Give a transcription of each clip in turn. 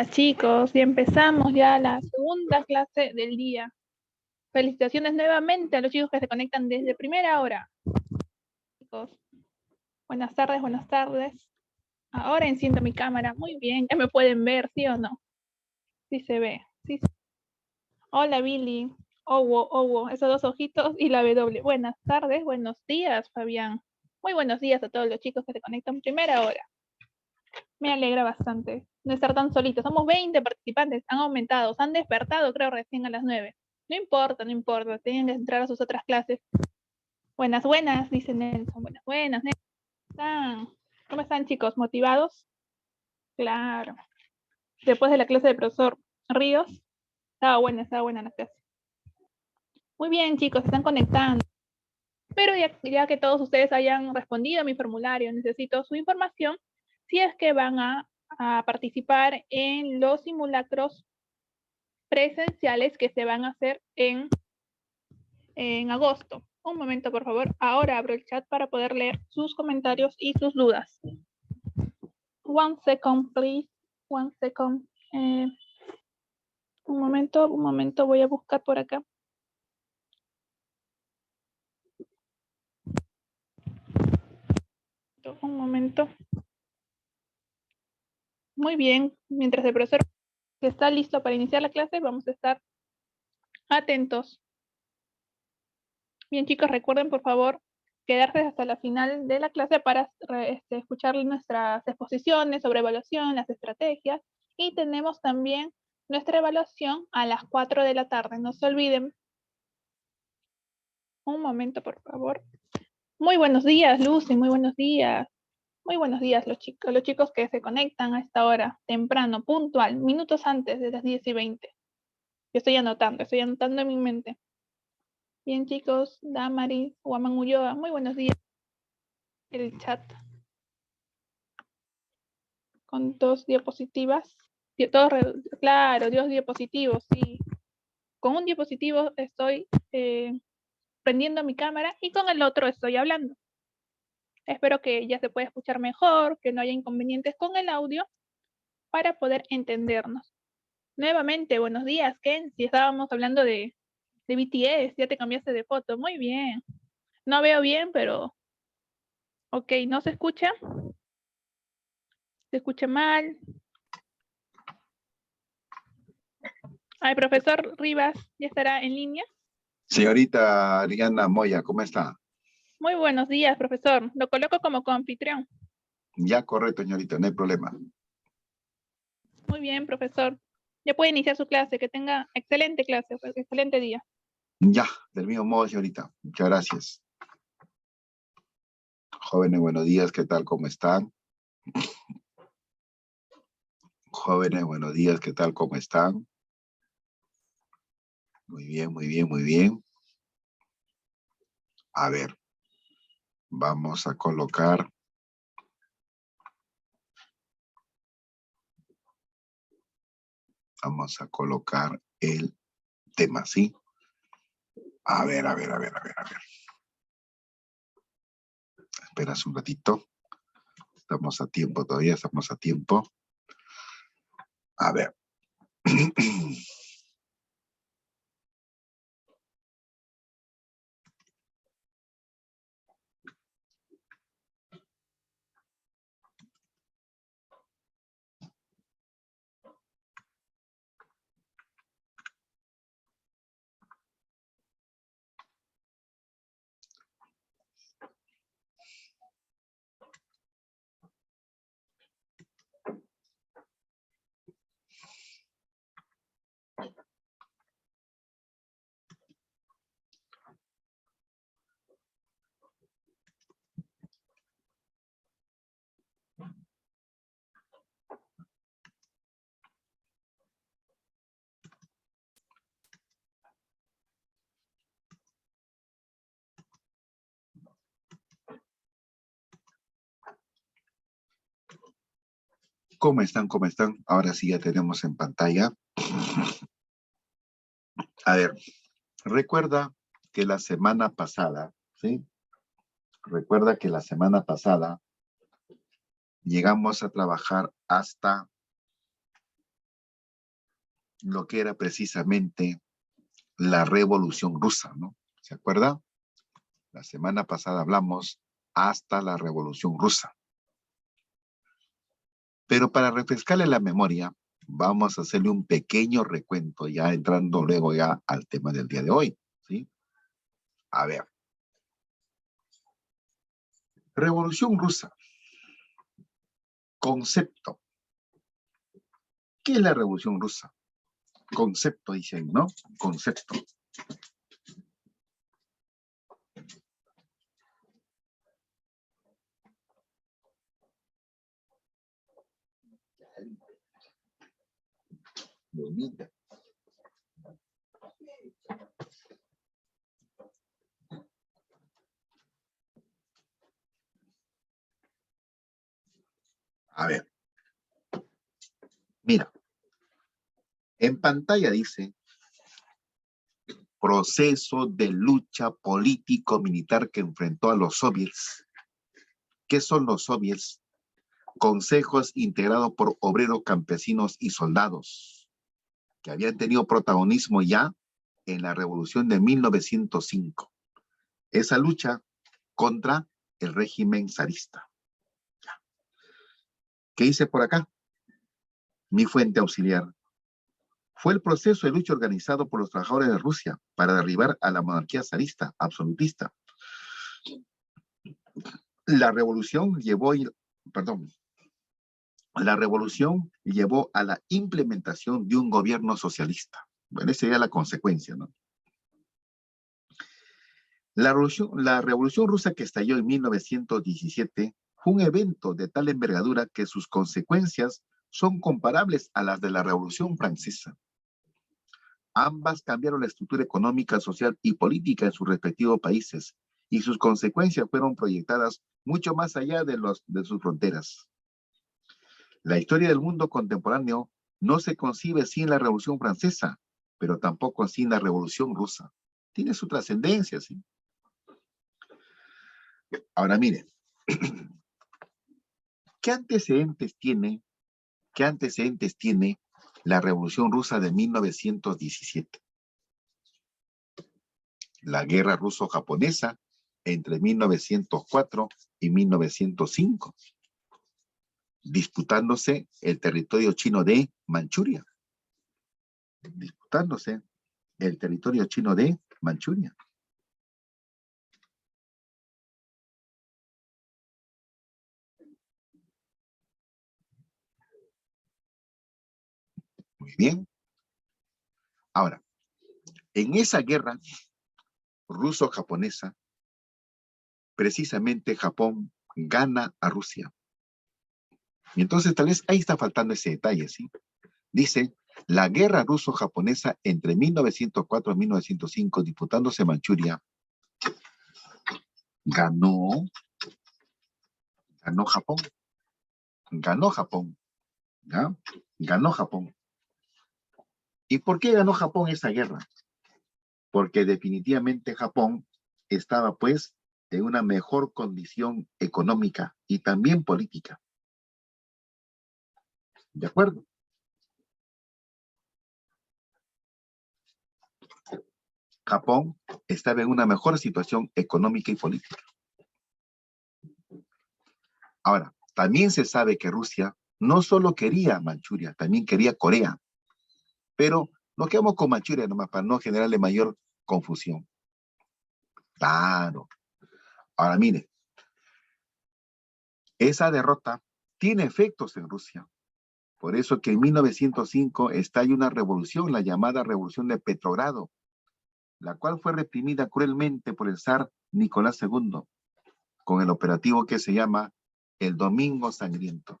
Chicos, ya empezamos ya la segunda clase del día. Felicitaciones nuevamente a los chicos que se conectan desde primera hora. Chicos, buenas tardes, buenas tardes. Ahora enciendo mi cámara. Muy bien, ya me pueden ver, ¿sí o no? Sí se ve. Sí. Hola, Billy. Owo, esos dos ojitos y la W. Buenas tardes, buenos días, Fabián. Muy buenos días a todos los chicos que se conectan primera hora. Me alegra bastante no estar tan solitos. Somos 20 participantes, han aumentado, se han despertado, creo, recién a las 9. No importa, no importa, tienen que entrar a sus otras clases. Buenas, buenas, dice Nelson. Buenas, buenas, Nelson. ¿Cómo están, chicos? ¿Motivados? Claro. Después de la clase del profesor Ríos, estaba buena la clase. Muy bien, chicos, se están conectando. Pero ya que todos ustedes hayan respondido a mi formulario, necesito su información si es que van a participar en los simulacros presenciales que se van a hacer en agosto. Un momento, por favor. Ahora abro el chat para poder leer sus comentarios y sus dudas. One second, please. One second. Un momento, voy a buscar por acá. Un momento. Muy bien. Mientras el profesor está listo para iniciar la clase, vamos a estar atentos. Bien, chicos, recuerden, por favor, quedarse hasta la final de la clase para escuchar nuestras exposiciones sobre evaluación, las estrategias, y tenemos también nuestra evaluación a las 4 de la tarde. No se olviden. Un momento, por favor. Muy buenos días, Lucy, muy buenos días. Muy buenos días, los chicos que se conectan a esta hora, temprano, puntual, minutos antes de las 10:20. Yo estoy anotando en mi mente. Bien, chicos, Damaris, Guamán Ulloa, muy buenos días. El chat con 2 diapositivas. Claro, 2 diapositivos, sí. Con un diapositivo estoy prendiendo mi cámara y con el otro estoy hablando. Espero que ya se pueda escuchar mejor, que no haya inconvenientes con el audio para poder entendernos. Nuevamente, buenos días, Ken. Si estábamos hablando de BTS, ya te cambiaste de foto. Muy bien. No veo bien, pero ok, ¿no se escucha? ¿Se escucha mal? Ay, profesor Rivas, ¿ya estará en línea? Señorita Ariana Moya, ¿cómo está? Muy buenos días, profesor. Lo coloco como coanfitrión. Ya, correcto, señorita, no hay problema. Muy bien, profesor. Ya puede iniciar su clase. Que tenga excelente clase, excelente día. Ya, del mismo modo, señorita. Muchas gracias. Jóvenes, buenos días, ¿qué tal? ¿Cómo están? Jóvenes, buenos días, ¿qué tal? ¿Cómo están? Muy bien, muy bien, muy bien. A ver, vamos a colocar. Vamos a colocar el tema, ¿sí? A ver. Esperas un ratito. Estamos a tiempo todavía, estamos a tiempo. A ver. ¿Cómo están? ¿Cómo están? Ahora sí ya tenemos en pantalla. A ver, recuerda que la semana pasada, ¿sí? Recuerda que la semana pasada llegamos a trabajar hasta lo que era precisamente la Revolución Rusa, ¿no? ¿Se acuerda? La semana pasada hablamos hasta la Revolución Rusa. Pero para refrescarle la memoria, vamos a hacerle un pequeño recuento, ya entrando luego ya al tema del día de hoy, ¿sí? A ver. Revolución Rusa. Concepto. ¿Qué es la Revolución Rusa? Concepto, dicen, ¿no? Concepto. Bonita. A ver. Mira. En pantalla dice proceso de lucha político-militar que enfrentó a los soviets. ¿Qué son los soviets? Consejos integrados por obreros, campesinos y soldados que habían tenido protagonismo ya en la revolución de 1905. Esa lucha contra el régimen zarista. ¿Qué dice por acá? Mi fuente auxiliar. Fue el proceso de lucha organizado por los trabajadores de Rusia para derribar a la monarquía zarista absolutista. La revolución llevó a la implementación de un gobierno socialista. Bueno, esa sería la consecuencia, ¿no? La revolución rusa que estalló en 1917 fue un evento de tal envergadura que sus consecuencias son comparables a las de la Revolución Francesa. Ambas cambiaron la estructura económica, social y política en sus respectivos países, y sus consecuencias fueron proyectadas mucho más allá de sus fronteras. La historia del mundo contemporáneo no se concibe sin la Revolución Francesa, pero tampoco sin la Revolución Rusa. Tiene su trascendencia, ¿sí? Ahora miren, ¿qué antecedentes tiene la Revolución Rusa de 1917? La guerra ruso-japonesa entre 1904 y 1905, disputándose el territorio chino de Manchuria. Muy bien. Ahora, en esa guerra ruso-japonesa, precisamente Japón gana a Rusia. Y entonces tal vez ahí está faltando ese detalle, ¿sí? Dice, la guerra ruso-japonesa entre 1904 y 1905, disputándose Manchuria, ganó Japón. Ganó Japón. ¿Ya? Ganó Japón. ¿Y por qué ganó Japón esa guerra? Porque definitivamente Japón estaba pues en una mejor condición económica y también política. ¿De acuerdo? Japón estaba en una mejor situación económica y política. Ahora, también se sabe que Rusia no solo quería Manchuria, también quería Corea. Pero nos quedamos con Manchuria nomás para no generarle mayor confusión. Claro. Ahora mire, esa derrota tiene efectos en Rusia. Por eso que en 1905 estalla una revolución, la llamada Revolución de Petrogrado, la cual fue reprimida cruelmente por el zar Nicolás II, con el operativo que se llama el Domingo Sangriento,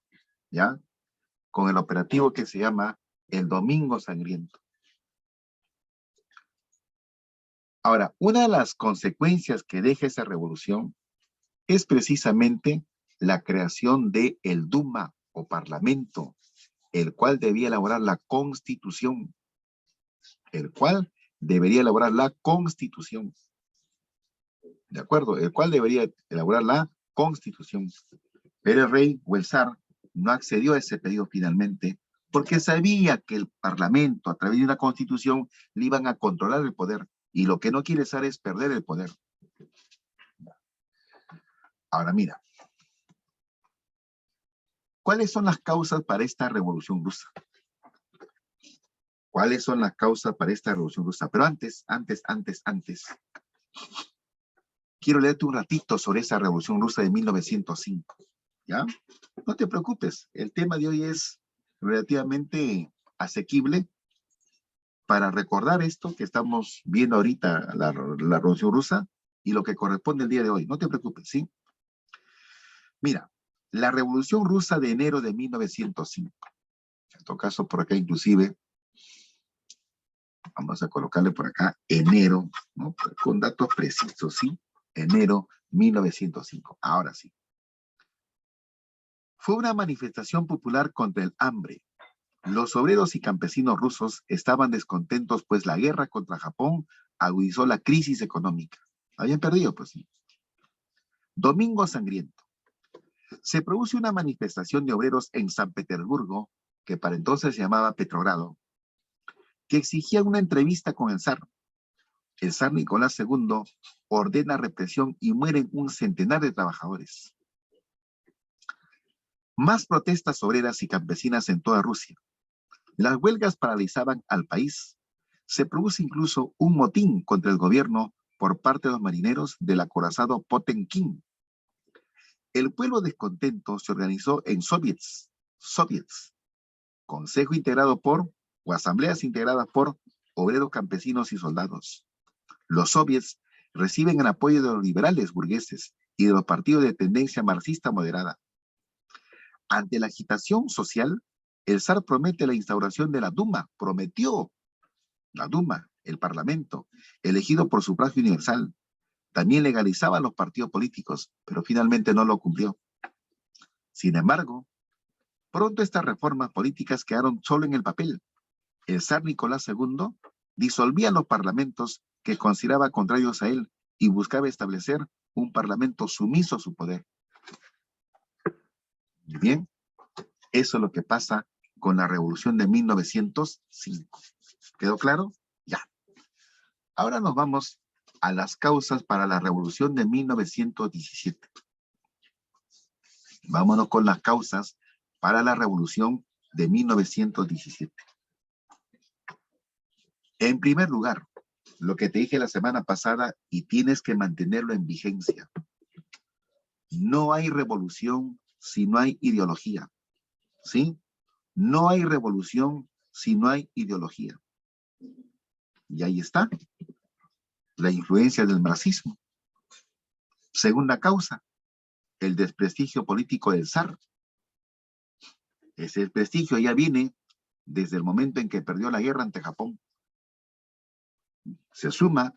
¿ya? Con el operativo que se llama el Domingo Sangriento. Ahora, una de las consecuencias que deja esa revolución es precisamente la creación del Duma o Parlamento, el cual debía elaborar la Constitución. ¿De acuerdo? El cual debería elaborar la Constitución. Pero el rey o el zar no accedió a ese pedido finalmente porque sabía que el Parlamento, a través de una constitución, le iban a controlar el poder, y lo que no quiere Zar es perder el poder. Ahora mira, ¿cuáles son las causas para esta revolución rusa? ¿Cuáles son las causas para esta revolución rusa? Pero antes, quiero leerte un ratito sobre esa revolución rusa de 1905, ¿ya? No te preocupes, el tema de hoy es relativamente asequible para recordar esto que estamos viendo ahorita, la revolución rusa, y lo que corresponde el día de hoy. No te preocupes, ¿sí? Mira, la revolución rusa de enero de 1905. En todo caso, por acá inclusive, vamos a colocarle por acá enero, ¿no? Con datos precisos, ¿sí? Enero 1905. Ahora sí. Fue una manifestación popular contra el hambre. Los obreros y campesinos rusos estaban descontentos, pues la guerra contra Japón agudizó la crisis económica. Habían perdido, pues sí. Domingo Sangriento. Se produce una manifestación de obreros en San Petersburgo, que para entonces se llamaba Petrogrado, que exigía una entrevista con el zar. El zar Nicolás II ordena represión y mueren un centenar de trabajadores. Más protestas obreras y campesinas en toda Rusia. Las huelgas paralizaban al país. Se produce incluso un motín contra el gobierno por parte de los marineros del acorazado Potemkin. El pueblo descontento se organizó en soviets, consejo integrado por, o asambleas integradas por obreros, campesinos y soldados. Los soviets reciben el apoyo de los liberales burgueses y de los partidos de tendencia marxista moderada. Ante la agitación social, el zar promete la instauración de la Duma, prometió la Duma, el Parlamento, elegido por sufragio universal. También legalizaba los partidos políticos, pero finalmente no lo cumplió. Sin embargo, pronto estas reformas políticas quedaron solo en el papel. El zar Nicolás II disolvía los parlamentos que consideraba contrarios a él y buscaba establecer un parlamento sumiso a su poder. Bien, eso es lo que pasa con la revolución de 1905. ¿Quedó claro? Ya. Ahora nos vamos a las causas para la revolución de 1917. Vámonos con las causas para la revolución de 1917. En primer lugar, lo que te dije la semana pasada y tienes que mantenerlo en vigencia. No hay revolución si no hay ideología, ¿sí? No hay revolución si no hay ideología. Y ahí está, la influencia del marxismo. Segunda causa, el desprestigio político del zar. Ese prestigio ya viene desde el momento en que perdió la guerra ante Japón. Se suma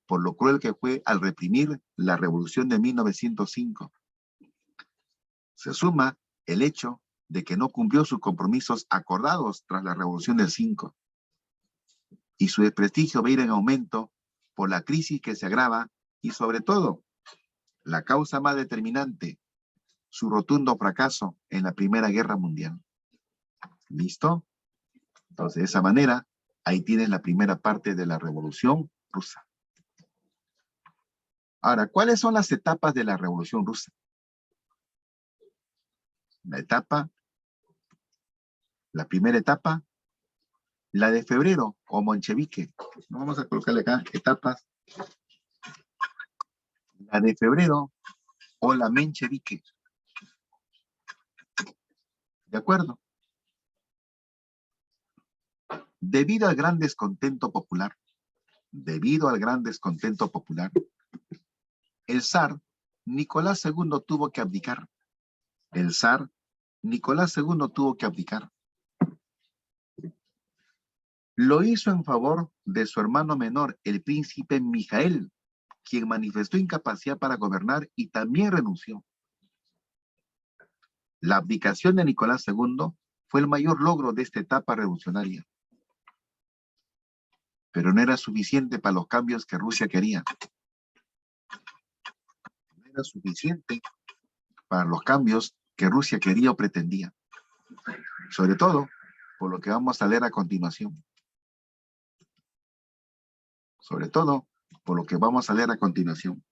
por lo cruel que fue al reprimir la revolución de 1905. Se suma el hecho de que no cumplió sus compromisos acordados tras la revolución del 5. Y su desprestigio va a ir en aumento por la crisis que se agrava y sobre todo la causa más determinante, su rotundo fracaso en la Primera Guerra Mundial. ¿Listo? Entonces, de esa manera, ahí tienes la primera parte de la Revolución Rusa. Ahora, ¿cuáles son las etapas de la Revolución Rusa? La primera etapa, la de febrero o monchevique. Vamos a colocarle acá etapas. La de febrero o la menchevique. ¿De acuerdo? Debido al gran descontento popular, el zar Nicolás II tuvo que abdicar. Lo hizo en favor de su hermano menor, el príncipe Mijael, quien manifestó incapacidad para gobernar y también renunció. La abdicación de Nicolás II fue el mayor logro de esta etapa revolucionaria. Pero no era suficiente para los cambios que Rusia quería. No era suficiente para los cambios que Rusia quería o pretendía. Sobre todo, por lo que vamos a leer a continuación. Sobre todo, por lo que vamos a leer a continuación.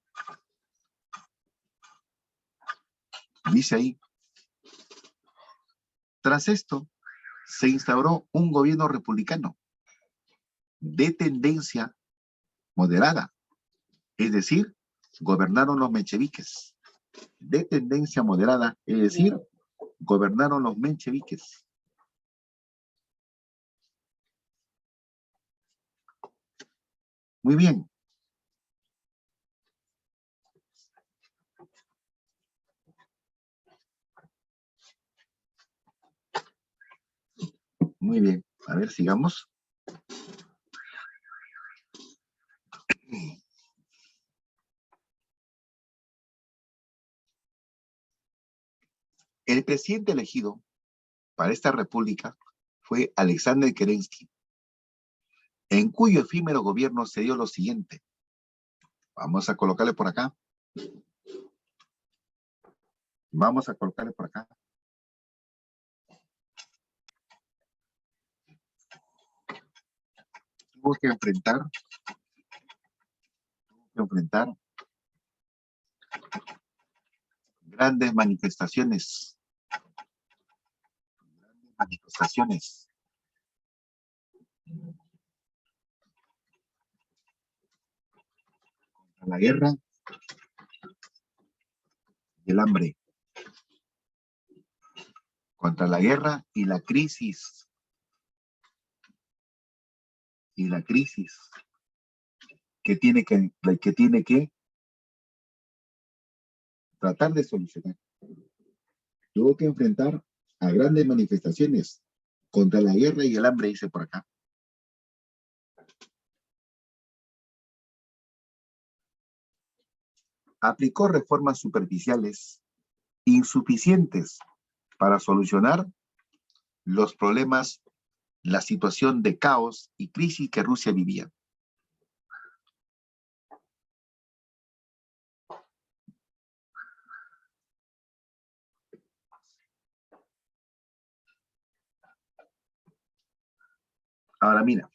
Dice ahí, tras esto, se instauró un gobierno republicano de tendencia moderada, es decir, gobernaron los mencheviques. De tendencia moderada, es decir, gobernaron los mencheviques. Muy bien. Muy bien. A ver, sigamos. El presidente elegido para esta república fue Alexander Kerensky, en cuyo efímero gobierno se dio lo siguiente. Vamos a colocarle por acá. Vamos a colocarle por acá. Tuvo que enfrentar grandes manifestaciones. Contra la guerra y el hambre. Contra la guerra y la crisis. Y la crisis que tiene que tratar de solucionar. Tuvo que enfrentar a grandes manifestaciones contra la guerra y el hambre, dice por acá. Aplicó reformas superficiales insuficientes para solucionar los problemas, la situación de caos y crisis que Rusia vivía. Ahora mira,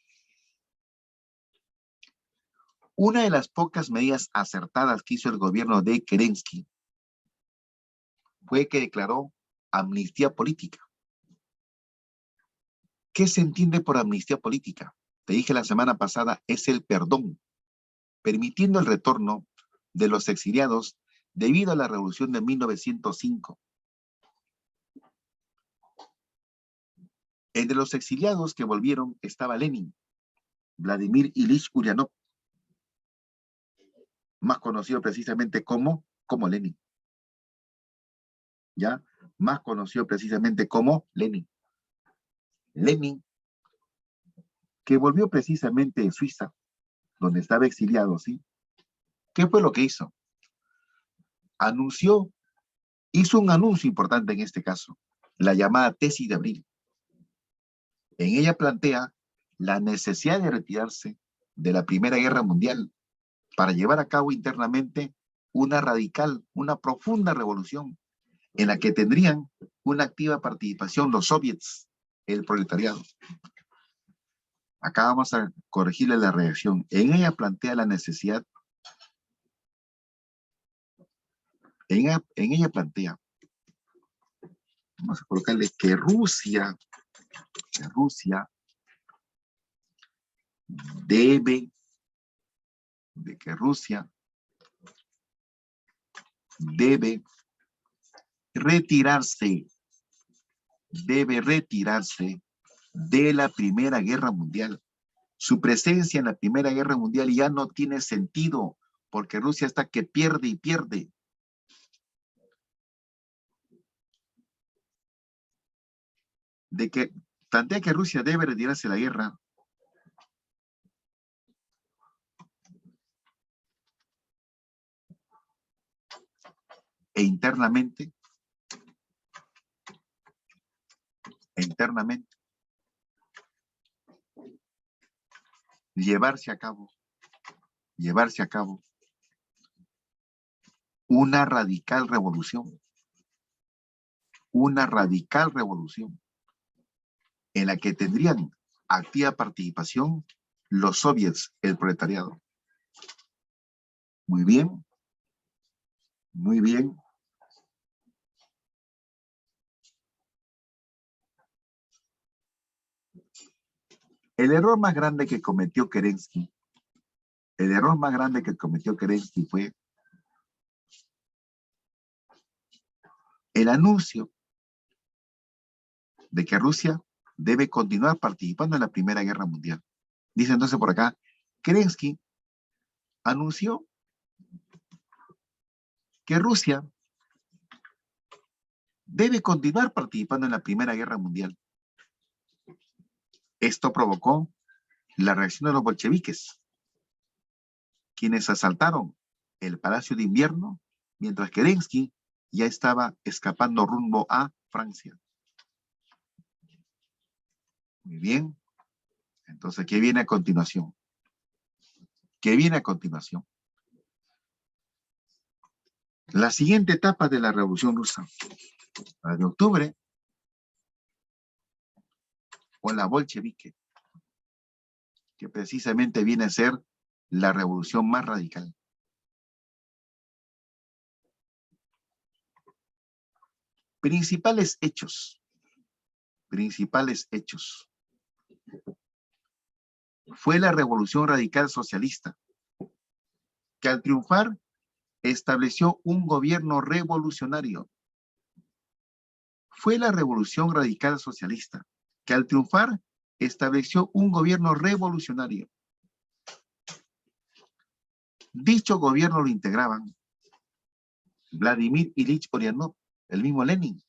una de las pocas medidas acertadas que hizo el gobierno de Kerensky fue que declaró amnistía política. ¿Qué se entiende por amnistía política? Te dije la semana pasada, es el perdón, permitiendo el retorno de los exiliados debido a la revolución de 1905. Entre los exiliados que volvieron estaba Lenin, Vladimir Ilich Ulyanov, más conocido precisamente como Lenin. ¿Ya? Más conocido precisamente como Lenin. Lenin, que volvió precisamente de Suiza, donde estaba exiliado, ¿sí? ¿Qué fue lo que hizo? Hizo un anuncio importante en este caso, la llamada tesis de abril. En ella plantea la necesidad de retirarse de la Primera Guerra Mundial para llevar a cabo internamente una radical, una profunda revolución en la que tendrían una activa participación los soviets, el proletariado. Acá vamos a corregirle la redacción. En ella plantea la necesidad, en ella plantea, vamos a colocarle que Rusia debe retirarse de la Primera Guerra Mundial. Su presencia en la Primera Guerra Mundial ya no tiene sentido, porque Rusia está que pierde y pierde. De que plantea que Rusia debe retirarse de la guerra, e internamente llevarse a cabo una radical revolución en la que tendrían activa participación los soviets, el proletariado. Muy bien. Muy bien. El error más grande que cometió Kerensky, fue el anuncio de que Rusia debe continuar participando en la Primera Guerra Mundial. Dice entonces por acá, Kerensky anunció que Rusia debe continuar participando en la Primera Guerra Mundial. Esto provocó la reacción de los bolcheviques, quienes asaltaron el Palacio de Invierno, mientras Kerensky ya estaba escapando rumbo a Francia. Muy bien. Entonces, ¿qué viene a continuación? ¿Qué viene a continuación? La siguiente etapa de la Revolución Rusa, la de octubre, o la bolchevique, que precisamente viene a ser la revolución más radical. Principales hechos. Fue la revolución radical socialista, que al triunfar estableció un gobierno revolucionario. Fue la revolución radical socialista, que al triunfar estableció un gobierno revolucionario. Dicho gobierno lo integraban Vladimir Ilich Ulyanov, el mismo Lenin,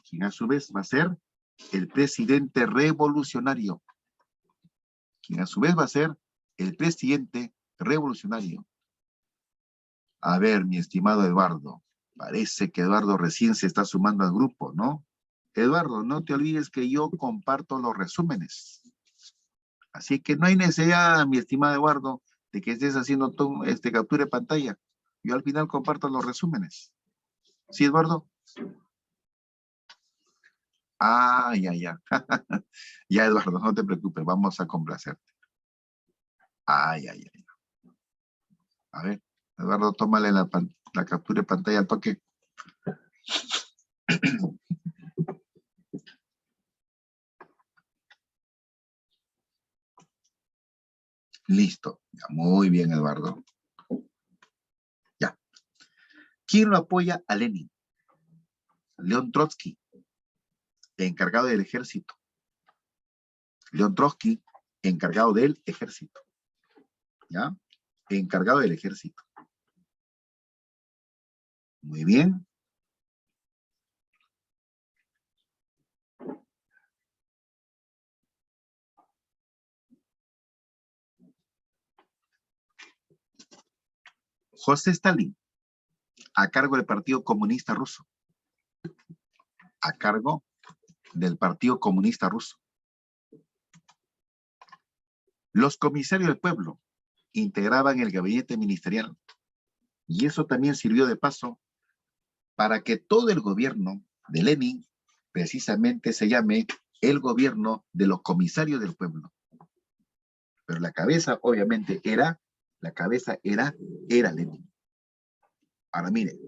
quien a su vez va a ser el presidente revolucionario. A ver, mi estimado Eduardo, parece que Eduardo recién se está sumando al grupo, ¿no? Eduardo, no te olvides que yo comparto los resúmenes. Así que no hay necesidad, mi estimado Eduardo, de que estés haciendo captura de pantalla. Yo al final comparto los resúmenes. ¿Sí, Eduardo? Ah, ya. Ya, Eduardo, no te preocupes, vamos a complacerte. Ya. A ver, Eduardo, tómale la captura de pantalla al toque. Listo. Ya, muy bien, Eduardo. Ya. ¿Quién lo apoya a Lenin? León Trotsky, encargado del ejército. León Trotsky, encargado del ejército. ¿Ya? Encargado del ejército. Muy bien. José Stalin, a cargo del Partido Comunista Ruso. A cargo del Partido Comunista Ruso. Los comisarios del pueblo integraban el gabinete ministerial. Y eso también sirvió de paso para que todo el gobierno de Lenin precisamente se llame el gobierno de los comisarios del pueblo. Pero la cabeza, obviamente, era Lenin. Ahora, mire,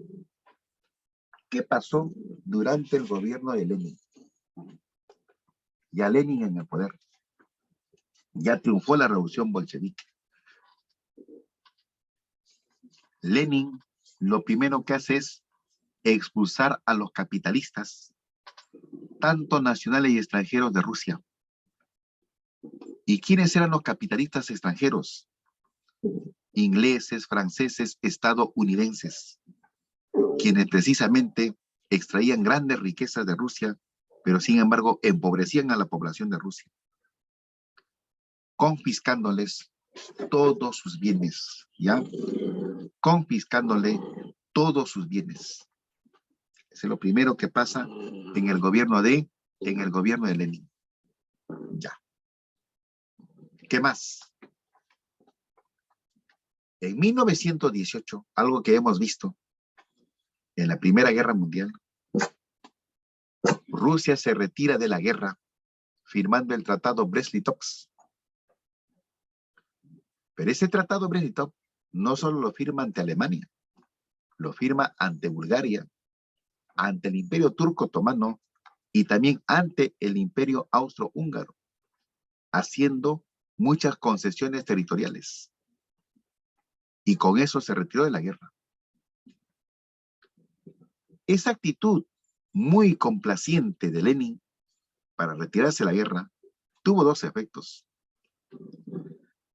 ¿qué pasó durante el gobierno de Lenin? Ya Lenin en el poder. Ya triunfó la revolución bolchevique. Lenin lo primero que hace es expulsar a los capitalistas, tanto nacionales y extranjeros de Rusia. ¿Y quiénes eran los capitalistas extranjeros? Ingleses, franceses, estadounidenses, quienes precisamente extraían grandes riquezas de Rusia, pero sin embargo empobrecían a la población de Rusia, confiscándoles todos sus bienes, ¿ya? Confiscándole todos sus bienes. Eso es lo primero que pasa en el gobierno de Lenin. Ya. ¿Qué más? En 1918, algo que hemos visto en la Primera Guerra Mundial, Rusia se retira de la guerra firmando el tratado Brest-Litovsk. Pero ese tratado Brest-Litovsk no solo lo firma ante Alemania, lo firma ante Bulgaria, ante el Imperio Turco Otomano y también ante el Imperio Austrohúngaro, haciendo muchas concesiones territoriales. Y con eso se retiró de la guerra. Esa actitud muy complaciente de Lenin para retirarse de la guerra tuvo dos efectos.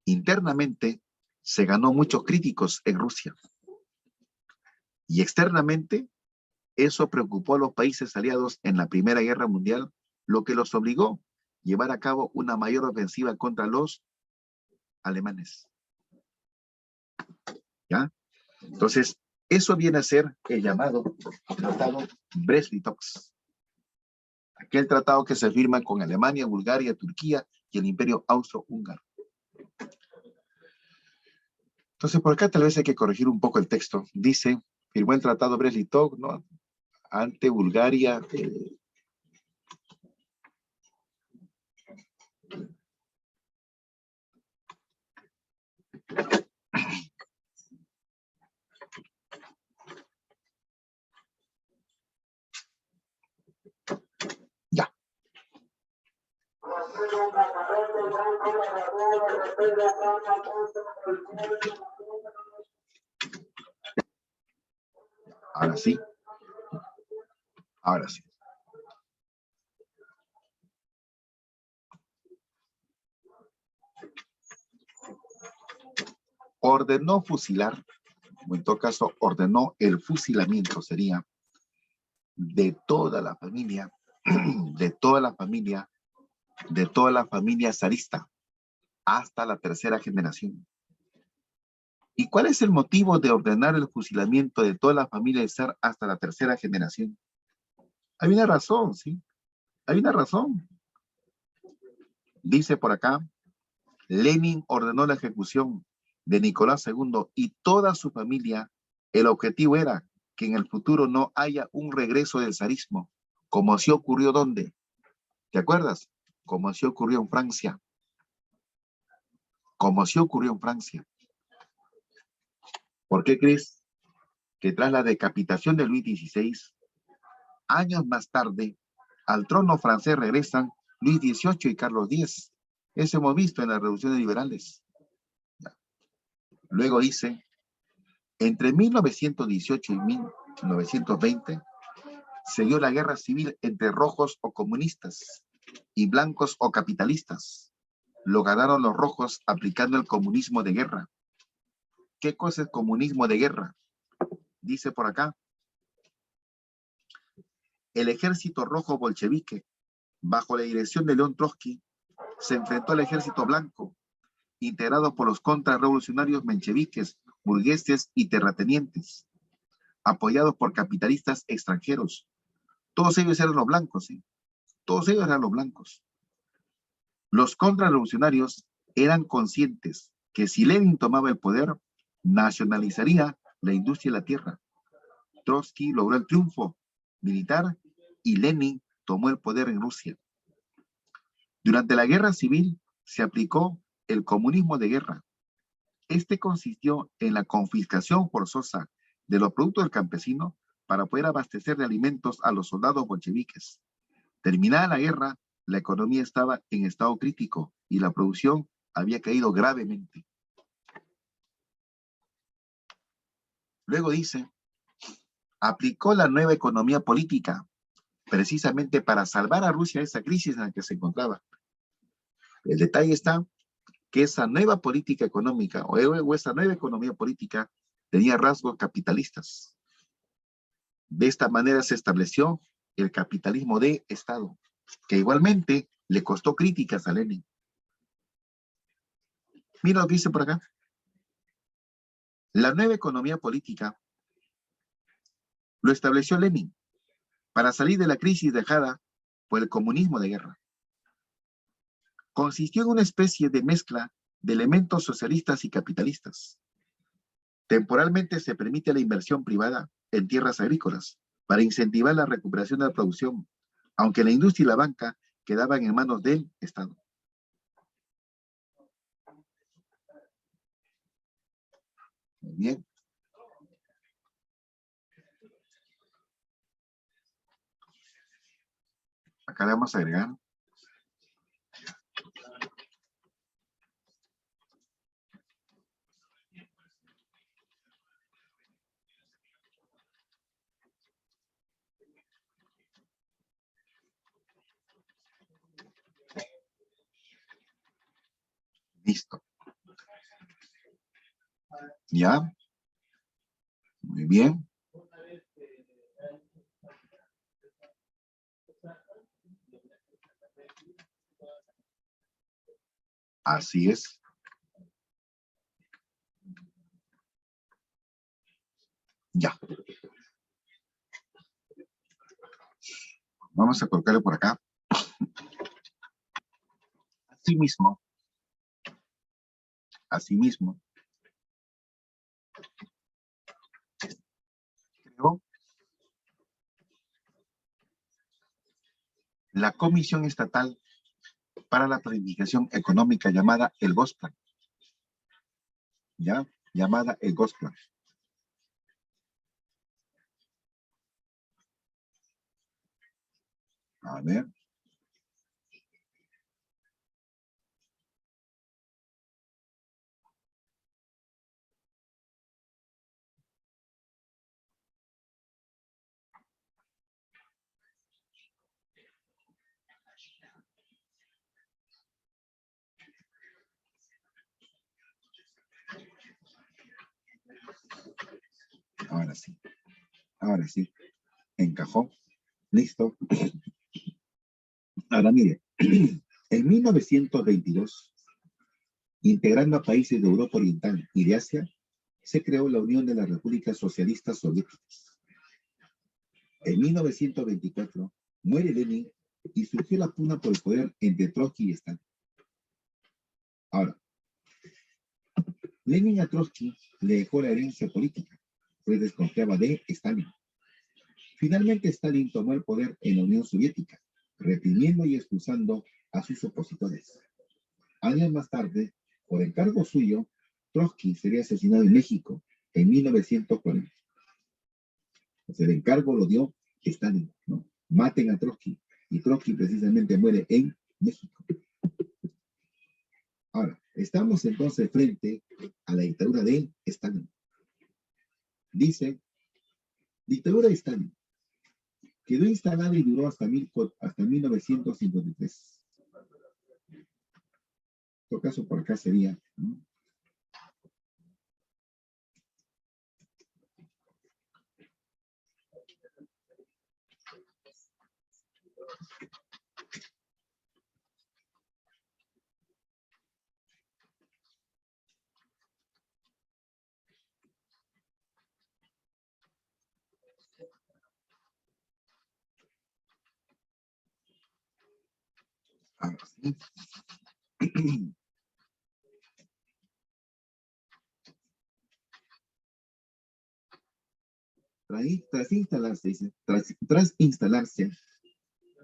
Internamente se ganó muchos críticos en Rusia. Y externamente, eso preocupó a los países aliados en la Primera Guerra Mundial, lo que los obligó a llevar a cabo una mayor ofensiva contra los alemanes. ¿Ya? Entonces, eso viene a ser el llamado Tratado Brest-Litovsk. Aquel tratado que se firma con Alemania, Bulgaria, Turquía y el Imperio Austrohúngaro. Entonces, por acá tal vez hay que corregir un poco el texto. Dice, firmó el tratado Brest-Litovsk, ¿no? Ante Bulgaria. Ya. Ahora sí. Ahora sí. Ordenó fusilar, o en todo caso, ordenó el fusilamiento, sería, de toda la familia, de toda la familia zarista, hasta la tercera generación. ¿Y cuál es el motivo de ordenar el fusilamiento de toda la familia de zar hasta la tercera generación? Hay una razón, ¿sí? Hay una razón. Dice por acá, Lenin ordenó la ejecución de Nicolás II y toda su familia. El objetivo era que en el futuro no haya un regreso del zarismo, como así ocurrió ¿dónde? ¿Te acuerdas? Como así ocurrió en Francia. Como así ocurrió en Francia. ¿Por qué crees que tras la decapitación de Luis XVI, años más tarde, al trono francés regresan Luis XVIII y Carlos X? Eso hemos visto en las revoluciones liberales. Luego dice, entre 1918 y 1920, se dio la guerra civil entre rojos o comunistas y blancos o capitalistas. Lo ganaron los rojos aplicando el comunismo de guerra. ¿Qué cosa es comunismo de guerra? Dice por acá, el ejército rojo bolchevique, bajo la dirección de León Trotsky, se enfrentó al ejército blanco, integrado por los contrarrevolucionarios mencheviques, burgueses y terratenientes, apoyados por capitalistas extranjeros. Todos ellos eran los blancos, ¿sí? Todos ellos eran los blancos. Los contrarrevolucionarios eran conscientes que si Lenin tomaba el poder, nacionalizaría la industria y la tierra. Trotsky logró el triunfo militar y Lenin tomó el poder en Rusia. Durante la guerra civil se aplicó el comunismo de guerra. Este consistió en la confiscación forzosa de los productos del campesino para poder abastecer de alimentos a los soldados bolcheviques. Terminada la guerra, la economía estaba en estado crítico y la producción había caído gravemente. Luego dice, aplicó la nueva economía política precisamente para salvar a Rusia de esa crisis en la que se encontraba. El detalle está que esa nueva política económica o esa nueva economía política tenía rasgos capitalistas. De esta manera se estableció el capitalismo de Estado, que igualmente le costó críticas a Lenin. Mira lo que dice por acá. La nueva economía política lo estableció Lenin para salir de la crisis dejada por el comunismo de guerra. Consistió en una especie de mezcla de elementos socialistas y capitalistas. Temporalmente se permite la inversión privada en tierras agrícolas para incentivar la recuperación de la producción, aunque la industria y la banca quedaban en manos del Estado. Muy bien. Acá le vamos a agregar. Listo. ¿Ya? Muy bien. Así es. Ya. Vamos a colocarlo por acá. Asimismo, creó la Comisión Estatal para la Planificación Económica llamada el GOSPLAN. ¿Ya? Llamada el GOSPLAN. A ver. Ahora sí. Ahora sí. Encajó. Listo. Ahora mire. En 1922, integrando a países de Europa Oriental y de Asia, se creó la Unión de las Repúblicas Socialistas Soviéticas. En 1924, muere Lenin y surgió la pugna por el poder entre Trotsky y Stalin. Ahora, Lenin a Trotsky le dejó la herencia política, pues desconfiaba de Stalin. Finalmente, Stalin tomó el poder en la Unión Soviética, reprimiendo y expulsando a sus opositores. Años más tarde, por encargo suyo, Trotsky sería asesinado en México en 1940. Pues el encargo lo dio Stalin, ¿no? Maten a Trotsky. Y Trotsky precisamente muere en México. Ahora, estamos entonces frente a la dictadura de Stalin. Dice, dictadura de Stalin. Quedó instalada y duró hasta 1953. En todo caso, por acá sería, ¿no? Ahora sí. Tras instalarse,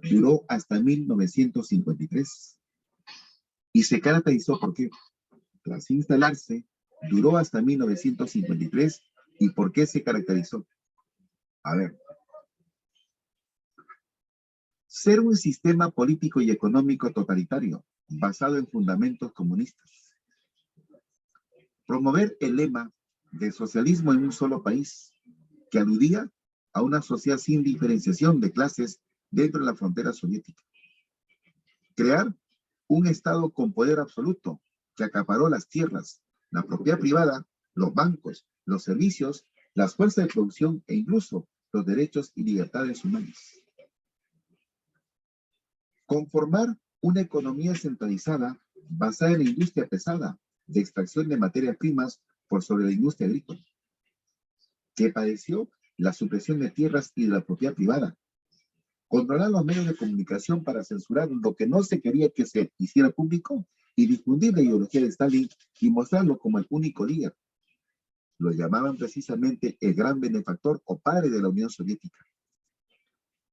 duró hasta 1953 y se caracterizó porque tras instalarse, duró hasta 1953 y ¿por qué se caracterizó? A ver, ser un sistema político y económico totalitario basado en fundamentos comunistas. Promover el lema de socialismo en un solo país, que aludía a una sociedad sin diferenciación de clases dentro de la frontera soviética. Crear un Estado con poder absoluto que acaparó las tierras, la propiedad privada, los bancos, los servicios, las fuerzas de producción e incluso los derechos y libertades humanas. Conformar una economía centralizada basada en la industria pesada de extracción de materias primas por sobre la industria agrícola, que padeció la supresión de tierras y de la propiedad privada. Controlar los medios de comunicación para censurar lo que no se quería que se hiciera público y difundir la ideología de Stalin y mostrarlo como el único líder. Lo llamaban precisamente el gran benefactor o padre de la Unión Soviética.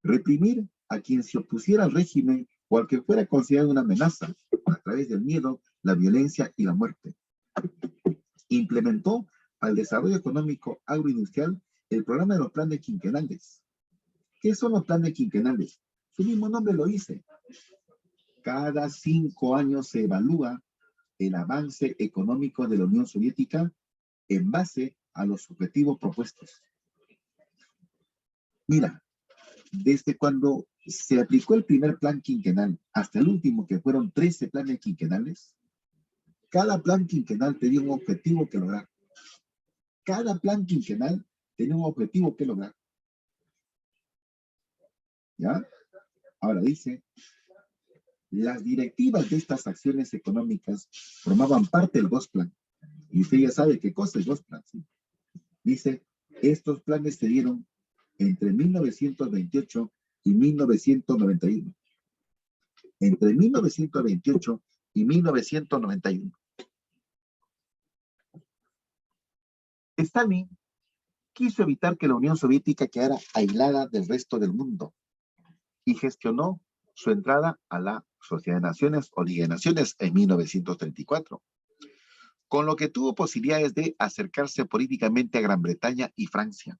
Reprimir a quien se opusiera al régimen o al que fuera considerado una amenaza a través del miedo, la violencia y la muerte. Implementó al desarrollo económico agroindustrial el programa de los planes quinquenales. ¿Qué son los planes quinquenales? Su mismo nombre lo dice. Cada 5 años se evalúa el avance económico de la Unión Soviética en base a los objetivos propuestos. Mira, desde cuando se aplicó el primer plan quinquenal hasta el último, que fueron 13 planes quinquenales, cada plan quinquenal tenía un objetivo que lograr. Cada plan quinquenal tenía un objetivo que lograr. ¿Ya? Ahora dice, las directivas de estas acciones económicas formaban parte del Gosplan. Y usted ya sabe qué cosa es Gosplan, ¿sí? Dice, estos planes se dieron entre 1928 y 1991. Entre 1928 y 1991. Stalin quiso evitar que la Unión Soviética quedara aislada del resto del mundo y gestionó su entrada a la Sociedad de Naciones o Liga de Naciones en 1934, con lo que tuvo posibilidades de acercarse políticamente a Gran Bretaña y Francia.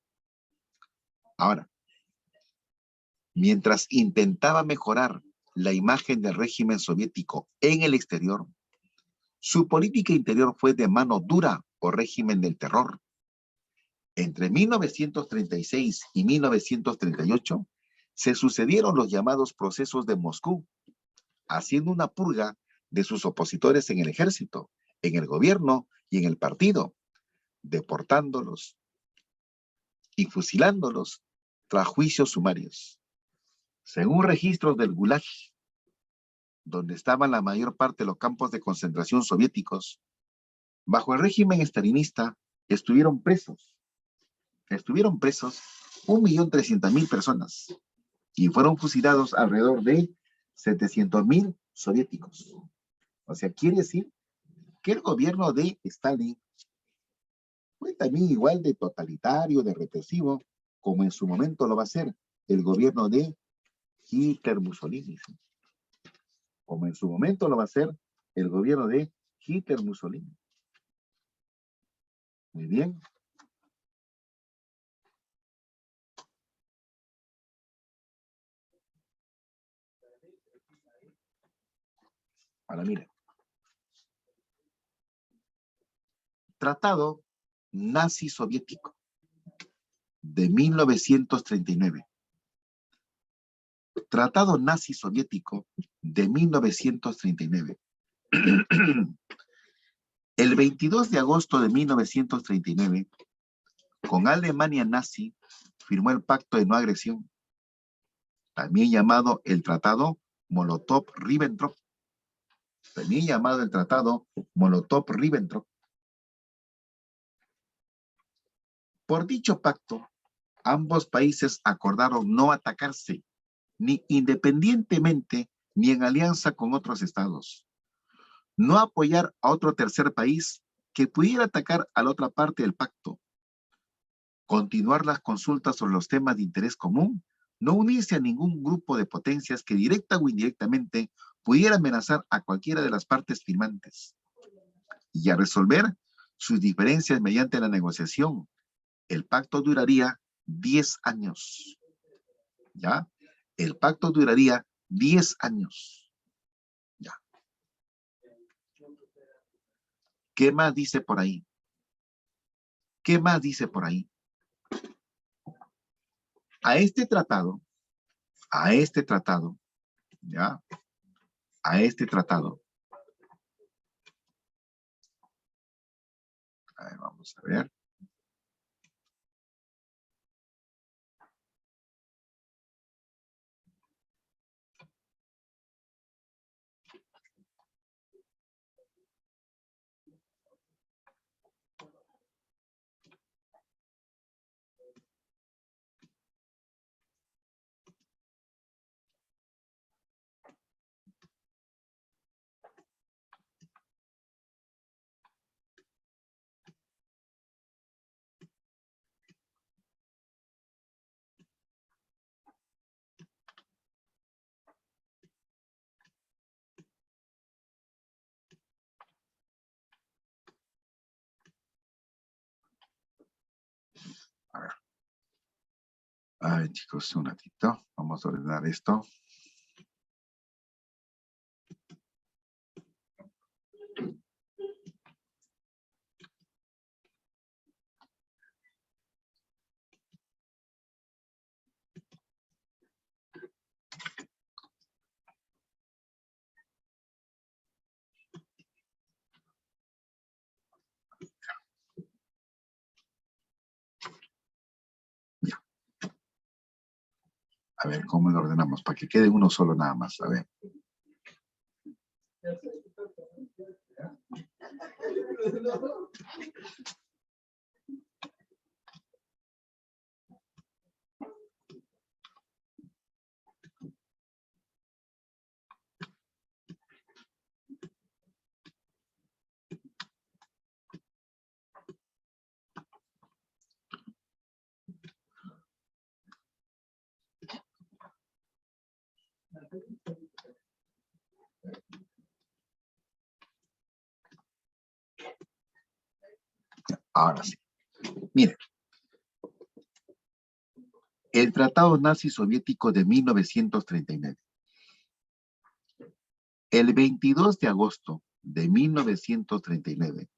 Ahora, mientras intentaba mejorar la imagen del régimen soviético en el exterior, su política interior fue de mano dura o régimen del terror. Entre 1936 y 1938 se sucedieron los llamados procesos de Moscú, haciendo una purga de sus opositores en el ejército, en el gobierno y en el partido, deportándolos y fusilándolos tras juicios sumarios. Según registros del Gulag, donde estaban la mayor parte de los campos de concentración soviéticos, bajo el régimen estalinista estuvieron presos 1.300.000 personas y fueron fusilados alrededor de 700.000 soviéticos. O sea, quiere decir que el gobierno de Stalin fue también igual de totalitario, de represivo, como en su momento lo va a ser el gobierno de Hitler Mussolini. Como en su momento lo va a ser el gobierno de Hitler Mussolini. Muy bien. Ahora miren. Tratado nazi-soviético de 1939. Tratado nazi-soviético de 1939. El 22 de agosto de 1939, con Alemania nazi, firmó el Pacto de No Agresión, también llamado el Tratado Molotov-Ribbentrop. También llamado el Tratado Molotov-Ribbentrop. Por dicho pacto, ambos países acordaron no atacarse, ni independientemente ni en alianza con otros estados. No apoyar a otro tercer país que pudiera atacar a la otra parte del pacto. Continuar las consultas sobre los temas de interés común. No unirse a ningún grupo de potencias que directa o indirectamente pudiera amenazar a cualquiera de las partes firmantes. Y a resolver sus diferencias mediante la negociación. El pacto duraría 10 años. ¿Ya? El pacto duraría 10 años. Ya. ¿Qué más dice por ahí? ¿Qué más dice por ahí? A este tratado, ¿ya? A este tratado. A ver, vamos a ver. Ay, chicos, un ratito. Vamos a ordenar esto. A ver, ¿cómo lo ordenamos? Para que quede uno solo nada más. A ver. Ahora sí. Miren. El Tratado Nazi-Soviético de 1939. El 22 de agosto de 1939,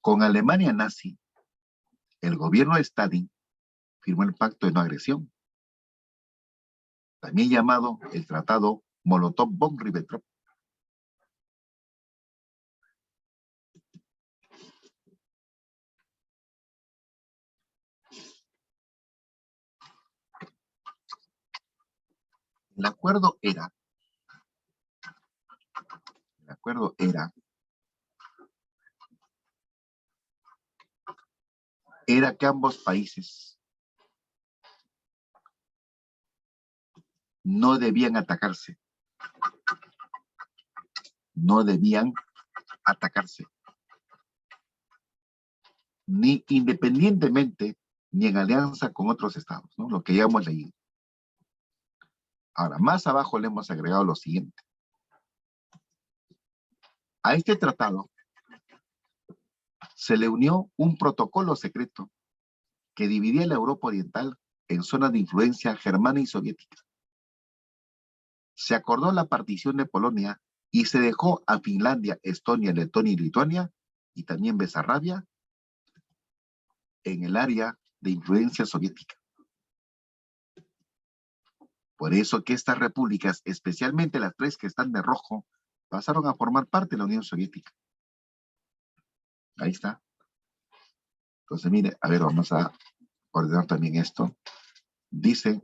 con Alemania nazi, el gobierno de Stalin firmó el Pacto de No Agresión, también llamado el Tratado Molotov-Ribbentrop. El acuerdo era que ambos países no debían atacarse. No debían atacarse. Ni independientemente, ni en alianza con otros estados, ¿no? Lo que ya hemos leído. Ahora, más abajo le hemos agregado lo siguiente. A este tratado se le unió un protocolo secreto que dividía la Europa Oriental en zonas de influencia germana y soviética. Se acordó la partición de Polonia y se dejó a Finlandia, Estonia, Letonia y Lituania, y también Besarabia, en el área de influencia soviética. Por eso que estas repúblicas, especialmente las tres que están de rojo, pasaron a formar parte de la Unión Soviética. Ahí está. Entonces, mire, a ver, vamos a ordenar también esto. Dice,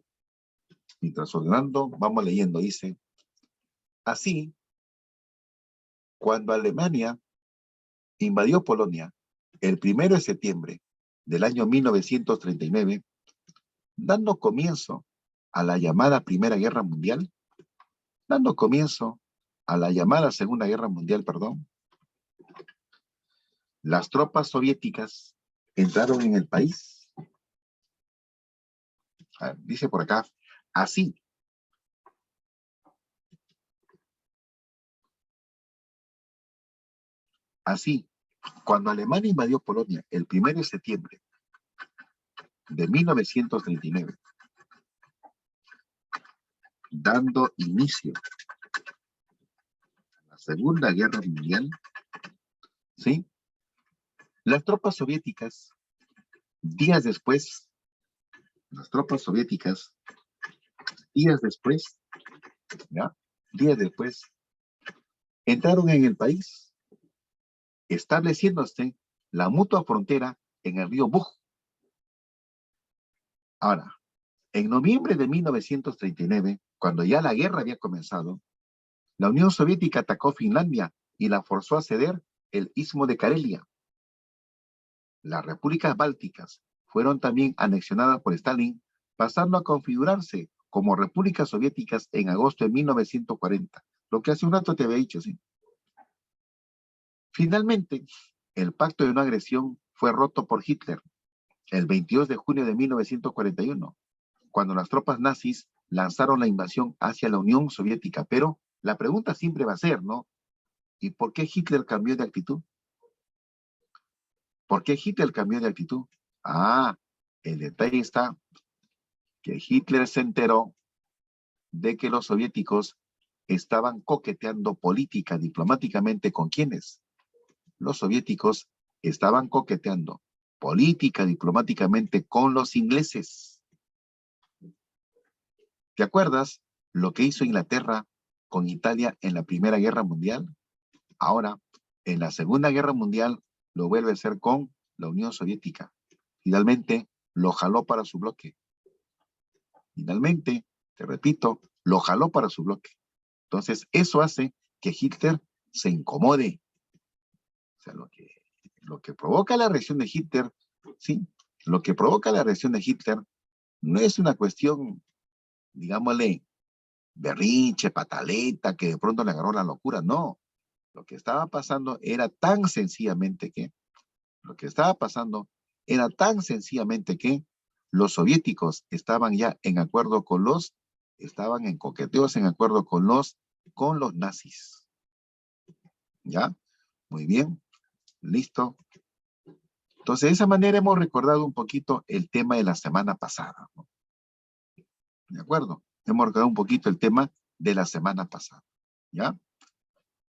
mientras ordenando, vamos leyendo, dice, así, cuando Alemania invadió Polonia el 1 de septiembre del año 1939, dando comienzo a la llamada Primera Guerra Mundial, dando comienzo a la llamada Segunda Guerra Mundial, perdón, las tropas soviéticas entraron en el país. Dice por acá, así. Así, cuando Alemania invadió Polonia el 1 de septiembre de 1939, dando inicio a la Segunda Guerra Mundial, ¿sí? Las tropas soviéticas, días después, ¿ya? Días después, entraron en el país, estableciéndose la mutua frontera en el río Bug. Ahora, en noviembre de 1939, cuando ya la guerra había comenzado, la Unión Soviética atacó Finlandia y la forzó a ceder el istmo de Karelia. Las repúblicas bálticas fueron también anexionadas por Stalin, pasando a configurarse como repúblicas soviéticas en agosto de 1940, lo que hace un rato te había dicho, ¿sí? Finalmente, el pacto de no agresión fue roto por Hitler el 22 de junio de 1941, cuando las tropas nazis lanzaron la invasión hacia la Unión Soviética. Pero la pregunta siempre va a ser, ¿no? ¿Y por qué Hitler cambió de actitud? ¿Por qué Hitler cambió de actitud? Ah, el detalle está que Hitler se enteró de que los soviéticos estaban coqueteando política, diplomáticamente, ¿con quiénes? Los soviéticos estaban coqueteando política, diplomáticamente, con los ingleses. ¿Te acuerdas lo que hizo Inglaterra con Italia en la Primera Guerra Mundial? Ahora, en la Segunda Guerra Mundial, lo vuelve a hacer con la Unión Soviética. Finalmente, lo jaló para su bloque. Finalmente, te repito, lo jaló para su bloque. Entonces, eso hace que Hitler se incomode. O sea, lo que provoca la reacción de Hitler, ¿sí? Lo que provoca la reacción de Hitler no es una cuestión, digámosle, berrinche, pataleta, que de pronto le agarró la locura, no. Lo que estaba pasando era tan sencillamente que, lo que estaba pasando era tan sencillamente que los soviéticos estaban ya en acuerdo con los, estaban en coqueteos, en acuerdo con los nazis. ¿Ya? Muy bien, listo. Entonces, de esa manera hemos recordado un poquito el tema de la semana pasada, ¿no? ¿De acuerdo? Hemos recordado un poquito el tema de la semana pasada. ¿Ya?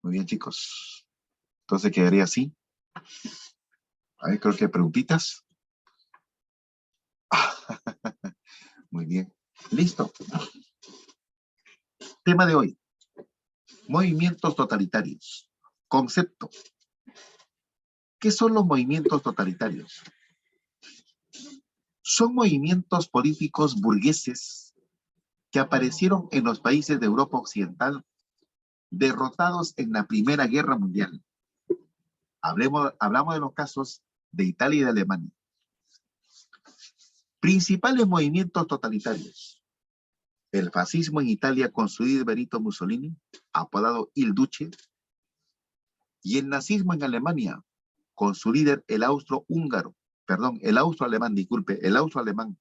Muy bien, chicos. Entonces quedaría así. A ver, creo que hay preguntitas. Muy bien. Listo. Tema de hoy. Movimientos totalitarios. Concepto. ¿Qué son los movimientos totalitarios? Son movimientos políticos burgueses que aparecieron en los países de Europa Occidental derrotados en la Primera Guerra Mundial. Hablamos de los casos de Italia y de Alemania. Principales movimientos totalitarios. El fascismo en Italia con su líder Benito Mussolini, apodado Il Duce, y el nazismo en Alemania con su líder el austroalemán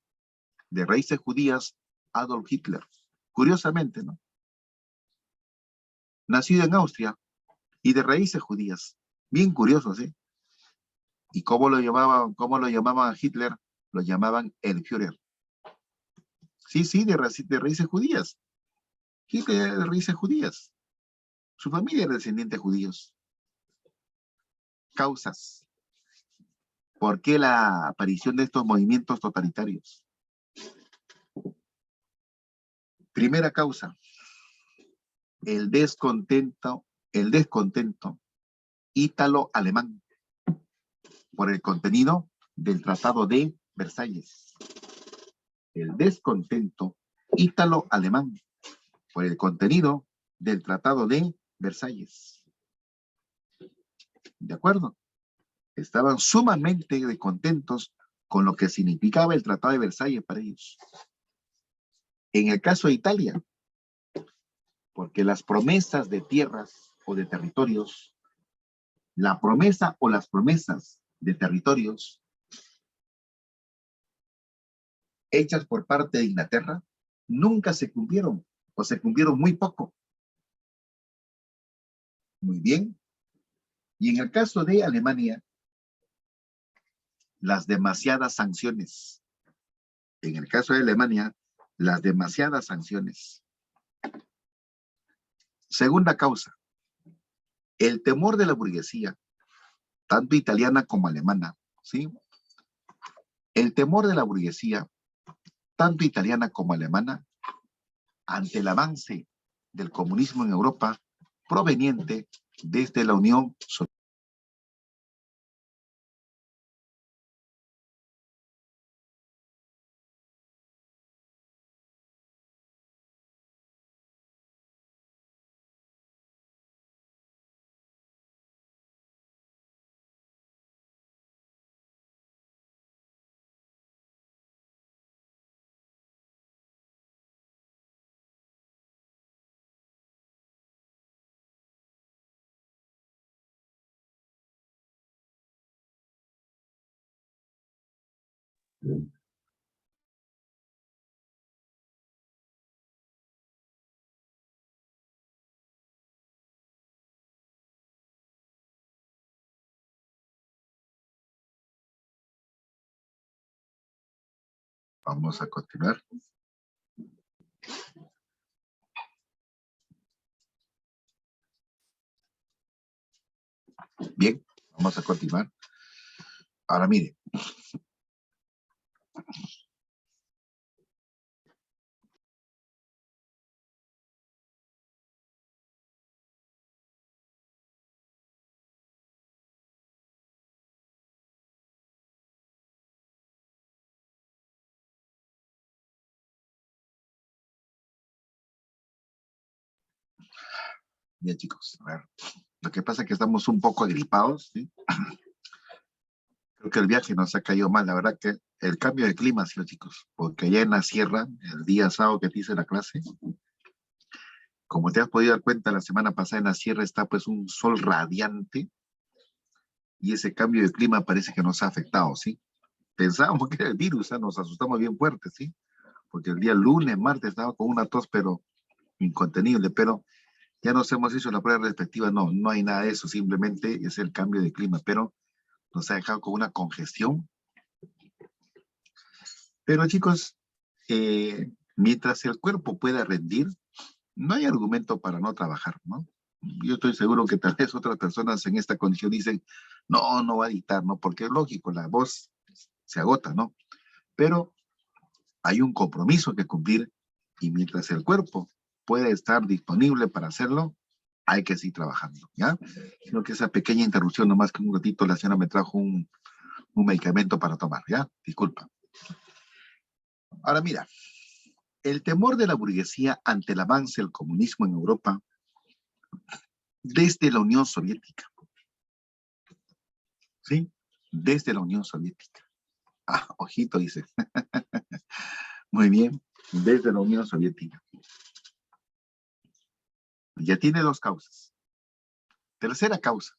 de raíces judías, Adolf Hitler. Curiosamente, ¿no? Nacido en Austria y de raíces judías. Bien curioso, ¿sí? ¿Y cómo lo llamaban a Hitler? Lo llamaban el Führer. Sí, sí, de raíces judías. Hitler de raíces judías. Su familia era descendiente de judíos. Causas. ¿Por qué la aparición de estos movimientos totalitarios? Primera causa, el descontento ítalo-alemán por el contenido del Tratado de Versalles. El descontento ítalo-alemán por el contenido del Tratado de Versalles. ¿De acuerdo? Estaban sumamente descontentos con lo que significaba el Tratado de Versalles para ellos. En el caso de Italia, porque las promesas de tierras o de territorios, la promesa o las promesas de territorios hechas por parte de Inglaterra nunca se cumplieron o se cumplieron muy poco. Muy bien. Y en el caso de Alemania, las demasiadas sanciones. En el caso de Alemania, las demasiadas sanciones. Segunda causa, el temor de la burguesía, tanto italiana como alemana, ¿sí? El temor de la burguesía, tanto italiana como alemana, ante el avance del comunismo en Europa proveniente desde la Unión Soviética. Vamos a continuar. Bien, vamos a continuar. Ahora mire. Bien, chicos, a ver. Lo que pasa es que estamos un poco agripados, ¿sí? Creo que el viaje nos ha caído mal. La verdad que el cambio de clima, sí, chicos, porque allá en la sierra, el día sábado que te hice la clase, como te has podido dar cuenta, la semana pasada en la sierra está pues un sol radiante y ese cambio de clima parece que nos ha afectado, ¿sí? Pensábamos que era el virus, ¿eh? Nos asustamos bien fuerte, ¿sí? Porque el día lunes, martes estaba con una tos, pero incontenible, pero ya nos hemos hecho la prueba respectiva, no, no hay nada de eso, simplemente es el cambio de clima, pero nos ha dejado con una congestión. Pero chicos, mientras el cuerpo pueda rendir, no hay argumento para no trabajar, ¿no? Yo estoy seguro que tal vez otras personas en esta condición dicen, no, no va a dictar, ¿no? Porque es lógico, la voz se agota, ¿no? Pero hay un compromiso que cumplir y mientras el cuerpo puede estar disponible para hacerlo, hay que seguir trabajando, ¿ya? Creo que esa pequeña interrupción, nomás que un ratito la señora me trajo un medicamento para tomar, ¿ya? Disculpa. Ahora mira, el temor de la burguesía ante el avance del comunismo en Europa desde la Unión Soviética, ¿sí? Desde la Unión Soviética. Ah, ojito, dice. Muy bien, desde la Unión Soviética. Ya tiene dos causas. Tercera causa,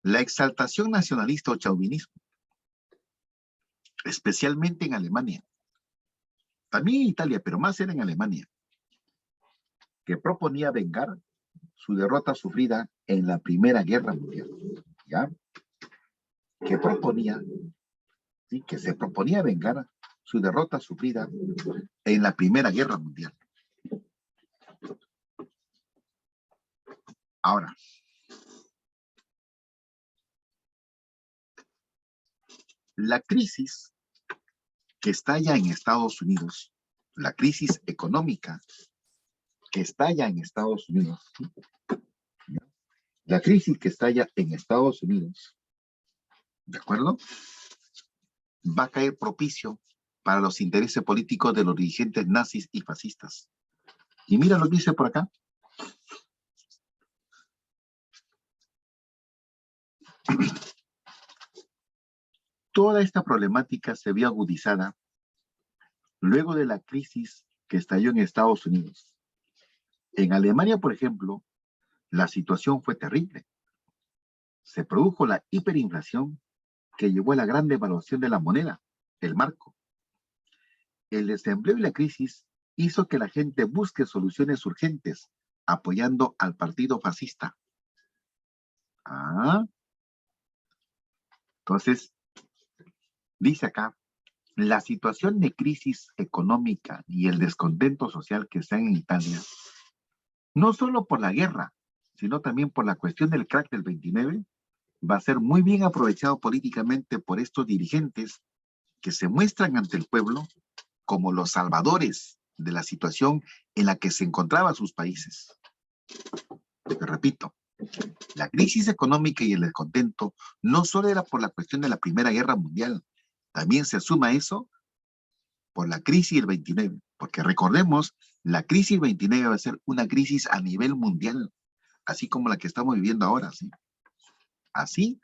la exaltación nacionalista o chauvinismo, especialmente en Alemania. También en Italia, pero más era en Alemania, que proponía vengar su derrota sufrida en la Primera Guerra Mundial. ¿Ya? Que proponía, ¿sí? Que se proponía vengar su derrota sufrida en la Primera Guerra Mundial. Ahora, la crisis que estalla en Estados Unidos, la crisis económica que estalla en Estados Unidos, la crisis que estalla en Estados Unidos, ¿de acuerdo? Va a caer propicio para los intereses políticos de los dirigentes nazis y fascistas. Y mira lo que dice por acá. Toda esta problemática se vio agudizada luego de la crisis que estalló en Estados Unidos. En Alemania, por ejemplo, la situación fue terrible. Se produjo la hiperinflación que llevó a la gran devaluación de la moneda, el marco. El desempleo y la crisis hizo que la gente busque soluciones urgentes, apoyando al partido fascista. Ah, entonces, dice acá, la situación de crisis económica y el descontento social que está en Italia, no solo por la guerra, sino también por la cuestión del crack del 29, va a ser muy bien aprovechado políticamente por estos dirigentes que se muestran ante el pueblo como los salvadores de la situación en la que se encontraban sus países. Te repito, la crisis económica y el descontento no solo era por la cuestión de la Primera Guerra Mundial, también se suma eso por la crisis del 29, porque recordemos, la crisis del 29 va a ser una crisis a nivel mundial, así como la que estamos viviendo ahora, ¿sí? Así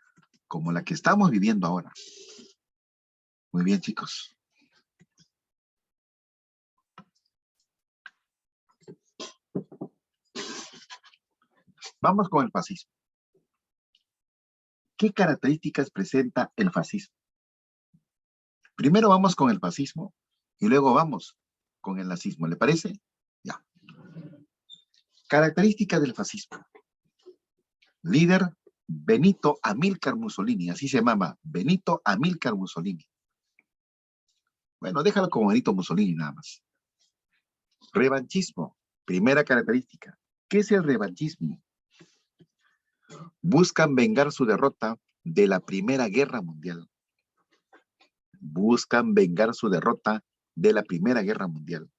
como la que estamos viviendo ahora. Muy bien, chicos. Vamos con el fascismo. ¿Qué características presenta el fascismo? Primero vamos con el fascismo y luego vamos con el nazismo. ¿Le parece? Ya. Características del fascismo. Líder Benito Amílcar Mussolini, así se llamaba, Benito Amílcar Mussolini. Bueno, déjalo como Benito Mussolini nada más. Revanchismo. Primera característica. ¿Qué es el revanchismo? Buscan vengar su derrota de la Primera Guerra Mundial. Buscan vengar su derrota de la Primera Guerra Mundial.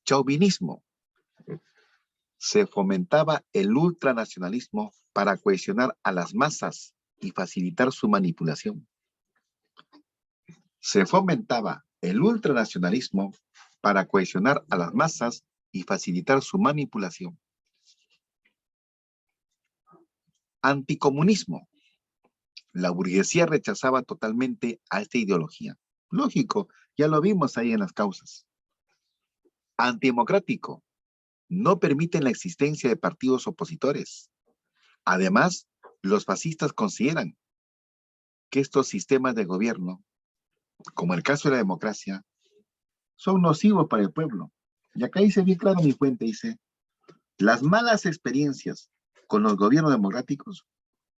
Chauvinismo. Se fomentaba el ultranacionalismo para cohesionar a las masas y facilitar su manipulación. Se fomentaba el ultranacionalismo para cohesionar a las masas y facilitar su manipulación. Anticomunismo. La burguesía rechazaba totalmente a esta ideología. Lógico, ya lo vimos ahí en las causas. Antidemocrático. No permiten la existencia de partidos opositores. Además, los fascistas consideran que estos sistemas de gobierno, como el caso de la democracia, son nocivos para el pueblo. Y acá dice bien claro mi fuente, dice, las malas experiencias con los gobiernos democráticos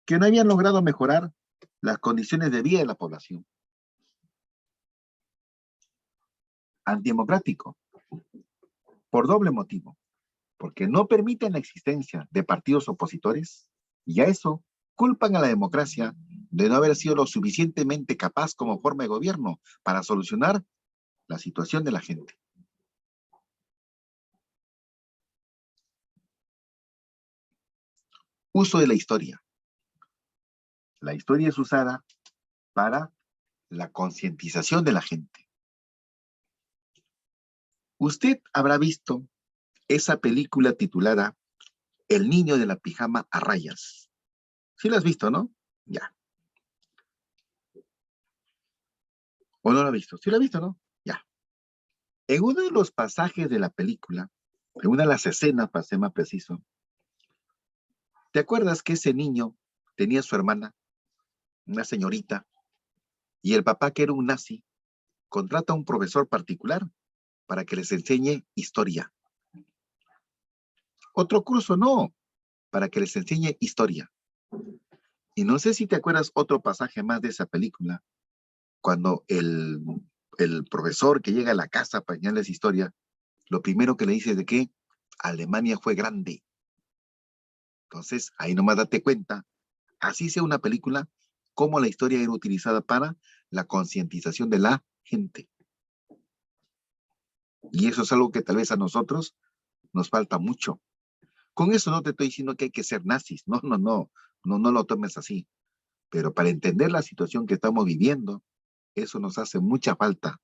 que no habían logrado mejorar las condiciones de vida de la población. Antidemocrático, por doble motivo, porque no permiten la existencia de partidos opositores y a eso culpan a la democracia de no haber sido lo suficientemente capaz como forma de gobierno para solucionar la situación de la gente. Uso de la historia. La historia es usada para la concientización de la gente. Usted habrá visto esa película titulada El niño de la pijama a rayas. ¿Sí la has visto, no? Ya. ¿O no la has visto? ¿Sí la has visto, no? Ya. En uno de los pasajes de la película, en una de las escenas, para ser más preciso, ¿te acuerdas que ese niño tenía a su hermana, una señorita, y el papá, que era un nazi, contrata a un profesor particular para que les enseñe historia? Otro curso no, para que les enseñe historia. Y no sé si te acuerdas otro pasaje más de esa película, cuando el profesor que llega a la casa para enseñarles historia, lo primero que le dice es de que Alemania fue grande. Entonces, ahí nomás date cuenta, así sea una película, cómo la historia era utilizada para la concientización de la gente. Y eso es algo que tal vez a nosotros nos falta mucho. Con eso no te estoy diciendo que hay que ser nazis, no lo tomes así. Pero para entender la situación que estamos viviendo, eso nos hace mucha falta.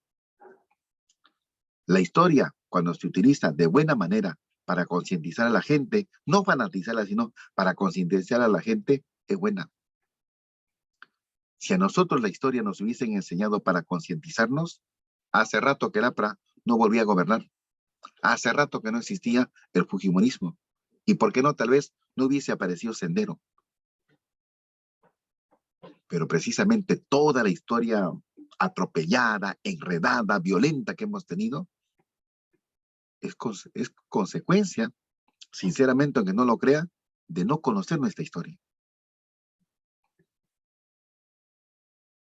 La historia, cuando se utiliza de buena manera para concientizar a la gente, no fanatizarla, sino para concientizar a la gente, es buena. Si a nosotros la historia nos hubiesen enseñado para concientizarnos, hace rato que el APRA no volvía a gobernar. Hace rato que no existía el fujimorismo. Y por qué no, tal vez no hubiese aparecido Sendero. Pero precisamente toda la historia atropellada, enredada, violenta que hemos tenido, es consecuencia, sinceramente, aunque no lo crea, de no conocer nuestra historia.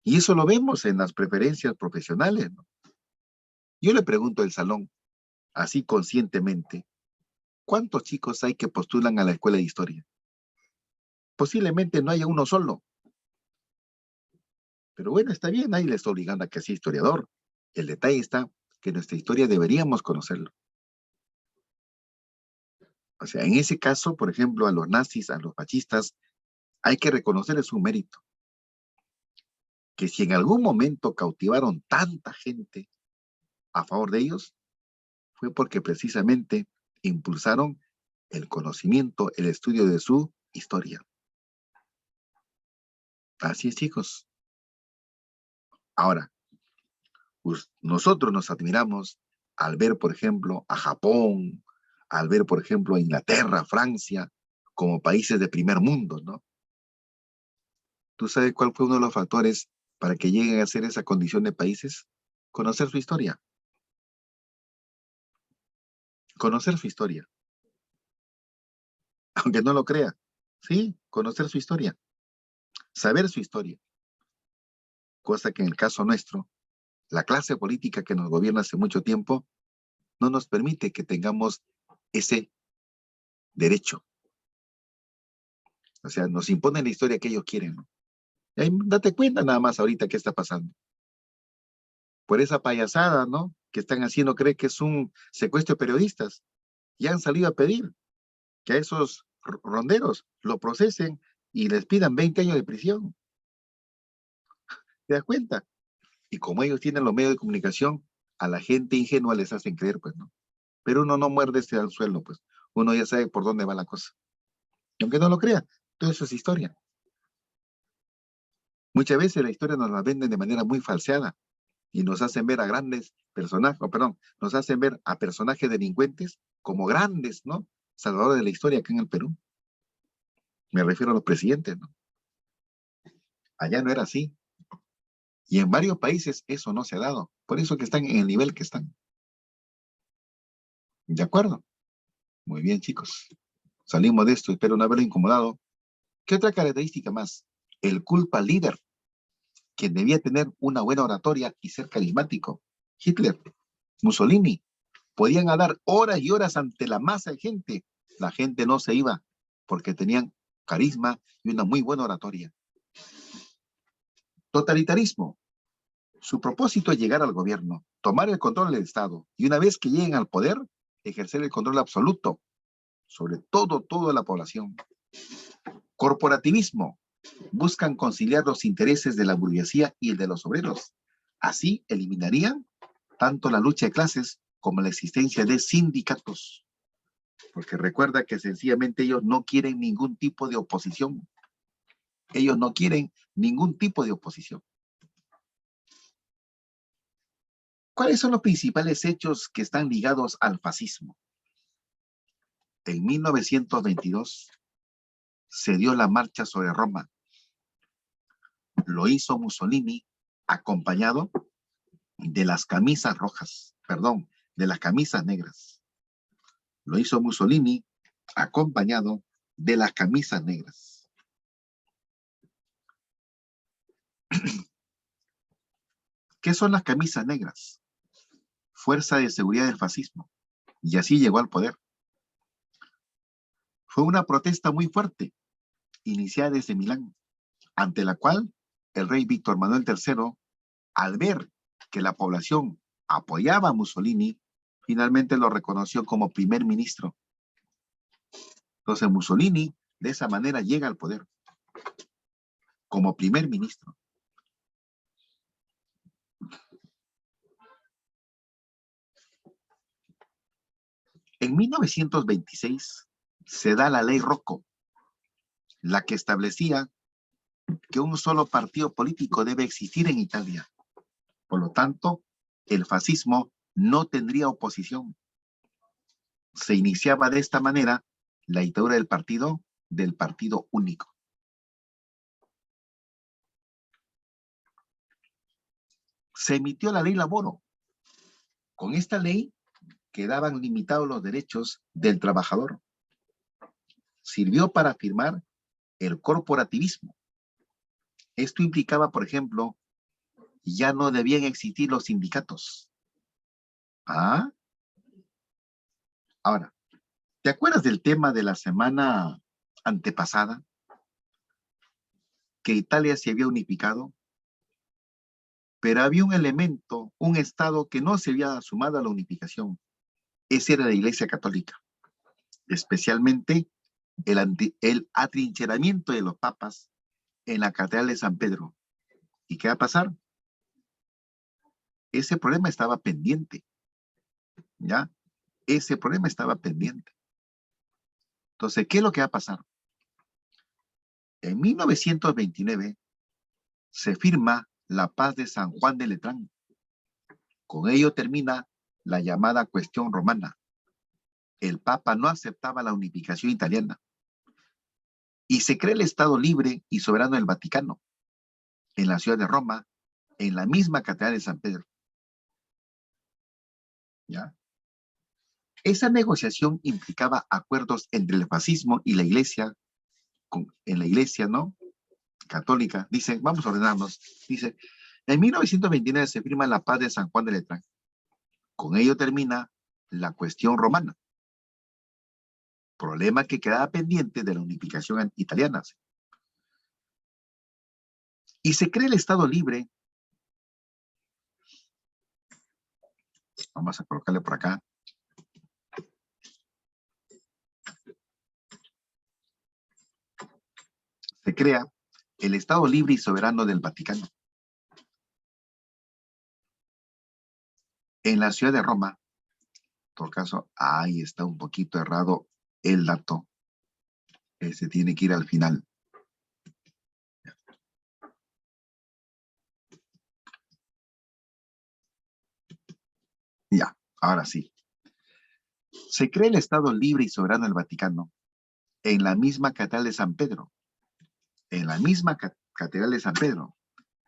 Y eso lo vemos en las preferencias profesionales, ¿no? Yo le pregunto al salón, así conscientemente, ¿cuántos chicos hay que postulan a la escuela de historia? Posiblemente no haya uno solo. Pero bueno, está bien, nadie le está obligando a que sea historiador. El detalle está que nuestra historia deberíamos conocerlo. O sea, en ese caso, por ejemplo, a los nazis, a los fascistas, hay que reconocerles su mérito. Que si en algún momento cautivaron tanta gente a favor de ellos, fue porque precisamente impulsaron el conocimiento, el estudio de su historia. Así es, chicos. Ahora, pues, nosotros nos admiramos al ver, por ejemplo, a Japón, al ver, por ejemplo, a Inglaterra, Francia, como países de primer mundo, ¿no? ¿Tú sabes cuál fue uno de los factores para que lleguen a ser esa condición de países? Conocer su historia. Conocer su historia. Aunque no lo crea. Sí, conocer su historia. Saber su historia. Cosa que en el caso nuestro, La clase política que nos gobierna hace mucho tiempo no nos permite que tengamos ese derecho. O sea, nos imponen la historia que ellos quieren, ¿no? Y ahí, date cuenta nada más ahorita qué está pasando. Por esa payasada, ¿no?, que están haciendo, cree que es un secuestro de periodistas. Ya han salido a pedir que a esos ronderos lo procesen y les pidan 20 años de prisión. ¿Te das cuenta? Y como ellos tienen los medios de comunicación, a la gente ingenua les hacen creer, pues, ¿no? Pero uno no muerde este anzuelo, pues. Uno ya sabe por dónde va la cosa. Y aunque no lo crea, todo eso es historia. Muchas veces la historia nos la venden de manera muy falseada y nos hacen ver a grandes personajes, nos hacen ver a personajes delincuentes como grandes, ¿no?, salvadores de la historia acá en el Perú. Me refiero a los presidentes, ¿no? Allá no era así. Y en varios países eso no se ha dado. Por eso que están en el nivel que están. ¿De acuerdo? Muy bien, chicos. Salimos de esto, espero no haberlo incomodado. ¿Qué otra característica más? El culpa líder, quien debía tener una buena oratoria y ser carismático. Hitler, Mussolini, podían hablar horas y horas ante la masa de gente. La gente no se iba porque tenían carisma y una muy buena oratoria. Totalitarismo. Su propósito es llegar al gobierno, tomar el control del Estado y una vez que lleguen al poder, ejercer el control absoluto sobre toda la población. Corporativismo. Buscan conciliar los intereses de la burguesía y el de los obreros. Así eliminarían tanto la lucha de clases como la existencia de sindicatos. Porque recuerda que sencillamente ellos no quieren ningún tipo de oposición. Ellos no quieren ningún tipo de oposición. ¿Cuáles son los principales hechos que están ligados al fascismo? En 1922 se dio la marcha sobre Roma. Lo hizo Mussolini acompañado de las camisas rojas, de las camisas negras. Lo hizo Mussolini acompañado de las camisas negras. ¿Qué son las camisas negras? Fuerza de seguridad del fascismo. Y así llegó al poder. Fue una protesta muy fuerte, iniciada desde Milán, ante la cual el rey Víctor Manuel III, al ver que la población apoyaba a Mussolini, finalmente lo reconoció como primer ministro. Entonces Mussolini de esa manera llega al poder como primer ministro. En 1926 se da la ley Rocco, la que establecía que un solo partido político debe existir en Italia. Por lo tanto, el fascismo no tendría oposición. Se iniciaba de esta manera la dictadura del partido único. Se emitió la ley Laboro. Con esta ley quedaban limitados los derechos del trabajador. Sirvió para afirmar el corporativismo. Esto implicaba, por ejemplo, ya no debían existir los sindicatos. ¿Ah? Ahora, ¿te acuerdas del tema de la semana antepasada? Que Italia se había unificado, pero había un elemento, un estado que no se había sumado a la unificación. Esa era la Iglesia Católica, especialmente el atrincheramiento de los papas en la Catedral de San Pedro. ¿Y qué va a pasar? Ese problema estaba pendiente, ¿ya? Ese problema estaba pendiente. Entonces, ¿qué es lo que va a pasar? En 1929 se firma la paz de San Juan de Letrán. Con ello termina la llamada cuestión romana. El Papa no aceptaba la unificación italiana y se crea el Estado libre y soberano del Vaticano, en la ciudad de Roma, en la misma Catedral de San Pedro. ¿Ya? Esa negociación implicaba acuerdos entre el fascismo y la Iglesia, en la Iglesia, ¿no?, católica. Dicen, vamos a ordenarnos. Dice, En 1929 se firma la paz de San Juan de Letrán. Con ello termina la cuestión romana, problema que quedaba pendiente de la unificación italiana. Y se crea el Estado libre. Vamos a colocarle por acá. Se crea el Estado libre y soberano del Vaticano. En la ciudad de Roma, por caso, ahí está un poquito errado el dato. Ese tiene que ir al final. Ya, ahora sí. Se crea el Estado libre y soberano del Vaticano en la misma Catedral de San Pedro. En la misma Catedral de San Pedro,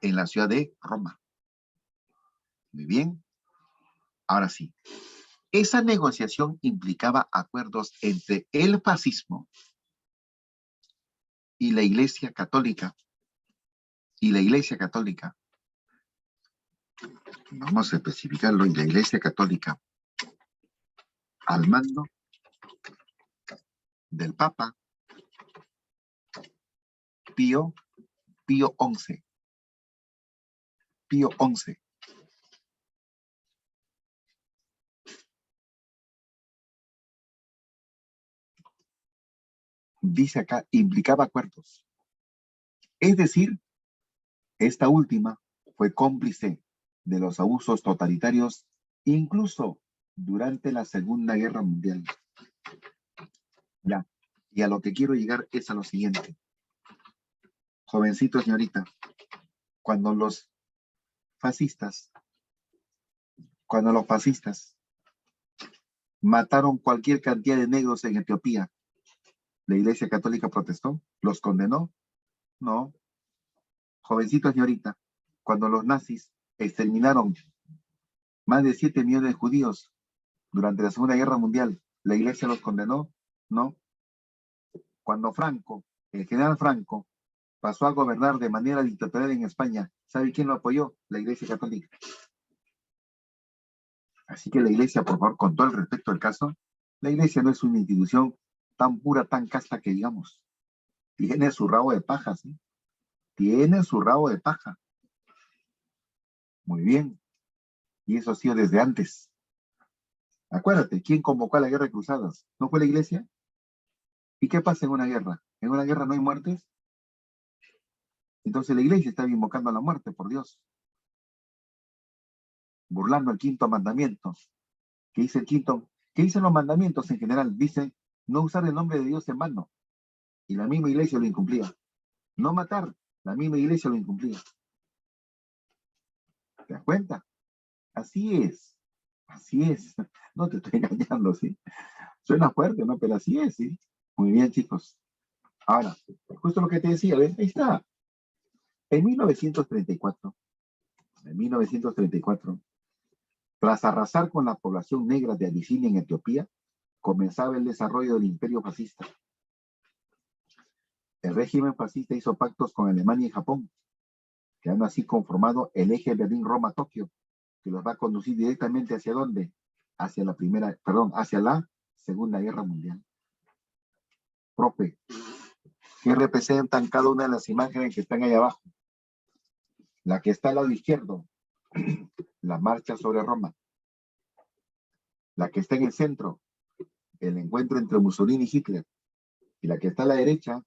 en la ciudad de Roma. Muy bien. Ahora sí. Esa negociación implicaba acuerdos entre el fascismo y la Iglesia Católica. Vamos a especificarlo, y la Iglesia Católica al mando del Papa Pío XI. Pío XI. Dice acá, implicaba acuerdos. Es decir, esta última fue cómplice de los abusos totalitarios, incluso durante la Segunda Guerra Mundial. Ya, y a lo que quiero llegar es a lo siguiente. Jovencito, señorita, cuando los fascistas mataron cualquier cantidad de negros en Etiopía, ¿la Iglesia Católica protestó? ¿Los condenó? No. Jovencito, señorita, cuando los nazis exterminaron más de 7 millones de judíos durante la Segunda Guerra Mundial, ¿la Iglesia los condenó? No. Cuando Franco, el general Franco, pasó a gobernar de manera dictatorial en España, ¿sabe quién lo apoyó? La Iglesia Católica. Así que la Iglesia, por favor, con todo el respeto del caso, la Iglesia no es una institución tan pura, tan casta que digamos. Tiene su rabo de paja, ¿sí? Tiene su rabo de paja. Muy bien. Y eso ha sido desde antes. Acuérdate, ¿quién convocó a la guerra de cruzadas? ¿No fue la Iglesia? ¿Y qué pasa en una guerra? ¿En una guerra no hay muertes? Entonces la Iglesia está invocando a la muerte, por Dios. Burlando el quinto mandamiento. ¿Qué dice el quinto? ¿Qué dicen los mandamientos en general? Dice, no usar el nombre de Dios en vano. Y la misma Iglesia lo incumplía. No matar, la misma Iglesia lo incumplía. ¿Te das cuenta? Así es. Así es. No te estoy engañando, ¿sí? Suena fuerte, ¿no? Pero así es, ¿sí? Muy bien, chicos. Ahora, justo lo que te decía, ¿ves? Ahí está. En 1934, tras arrasar con la población negra de Abisinia en Etiopía, comenzaba el desarrollo del imperio fascista. El régimen fascista hizo pactos con Alemania y Japón, que han así conformado el eje Berlín-Roma-Tokio, que los va a conducir directamente ¿hacia dónde? Hacia la Segunda Guerra Mundial. Profe, ¿qué representan cada una de las imágenes que están ahí abajo? La que está al lado izquierdo, la marcha sobre Roma. La que está en el centro, el encuentro entre Mussolini y Hitler. Y la que está a la derecha,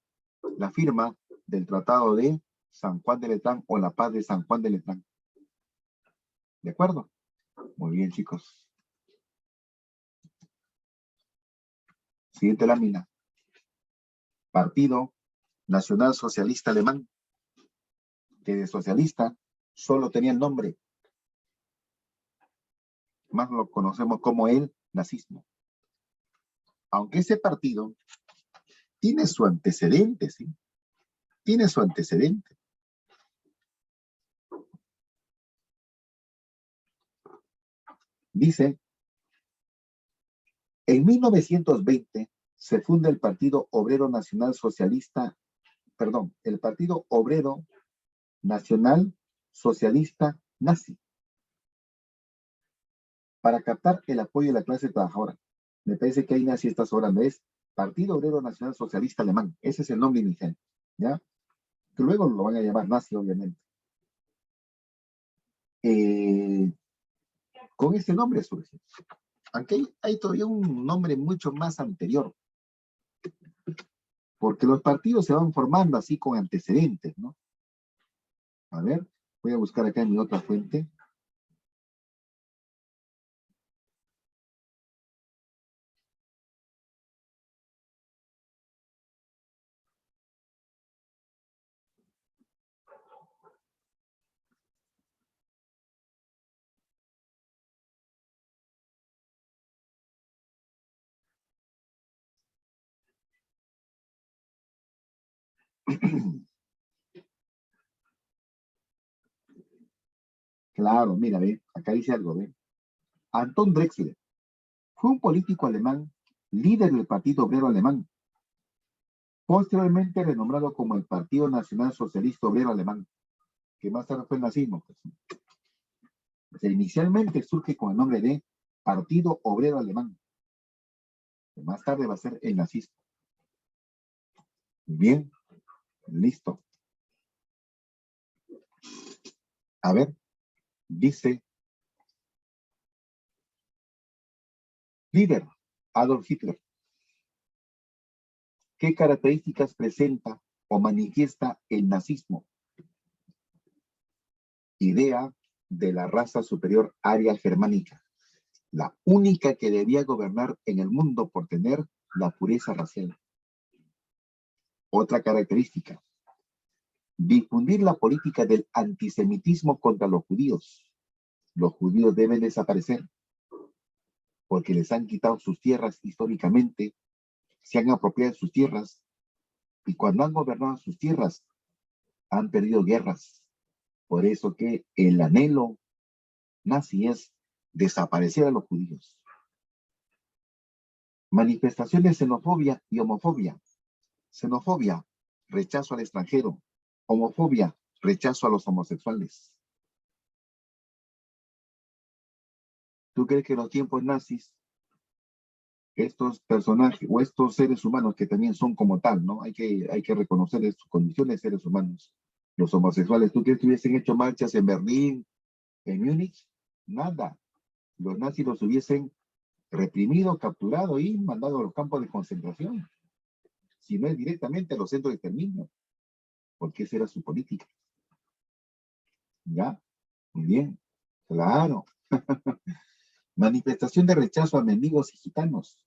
la firma del Tratado de San Juan de Letrán o la Paz de San Juan de Letrán. ¿De acuerdo? Muy bien, chicos. Siguiente lámina. Partido Nacional Socialista Alemán, que de socialista solo tenía el nombre. Más lo conocemos como el nazismo. Aunque ese partido tiene su antecedente, ¿sí? Tiene su antecedente. Dice, en 1920 se funda el Partido Obrero Nacional Socialista, el Partido Obrero Nacional socialista nazi para captar el apoyo de la clase trabajadora. Me parece que ahí nace esta obras, ¿ves? Partido Obrero Nacional Socialista Alemán. Ese es el nombre inicial, ¿ya? Que luego lo van a llamar nazi, obviamente. Con este nombre surge. Aunque hay todavía un nombre mucho más anterior, porque los partidos se van formando así con antecedentes, ¿no? A ver, voy a buscar acá en mi otra fuente. Claro, mira, ve, acá dice algo, ve. Anton Drexler fue un político alemán, líder del Partido Obrero Alemán, posteriormente renombrado como el Partido Nacional Socialista Obrero Alemán, que más tarde fue el nazismo. Pues. O sea, inicialmente surge con el nombre de Partido Obrero Alemán, que más tarde va a ser el nazismo. Bien, listo. A ver, dice, líder, Adolf Hitler. ¿Qué características presenta o manifiesta el nazismo? Idea de la raza superior aria germánica, la única que debía gobernar en el mundo por tener la pureza racial. Otra característica, difundir la política del antisemitismo contra los judíos. Los judíos deben desaparecer porque les han quitado sus tierras históricamente, se han apropiado de sus tierras y cuando han gobernado sus tierras han perdido guerras. Por eso que el anhelo nazi es desaparecer a los judíos. Manifestaciones de xenofobia y homofobia. Xenofobia, rechazo al extranjero. Homofobia, rechazo a los homosexuales. ¿Tú crees que en los tiempos nazis estos personajes o estos seres humanos que también son como tal, ¿no? Hay que reconocer sus condiciones de seres humanos. Los homosexuales, ¿tú crees que hubiesen hecho marchas en Berlín, en Múnich? Nada. Los nazis los hubiesen reprimido, capturado y mandado a los campos de concentración, si no es directamente a los centros de exterminio, porque esa era su política. ¿Ya? Muy bien. Claro. Manifestación de rechazo a mendigos y gitanos.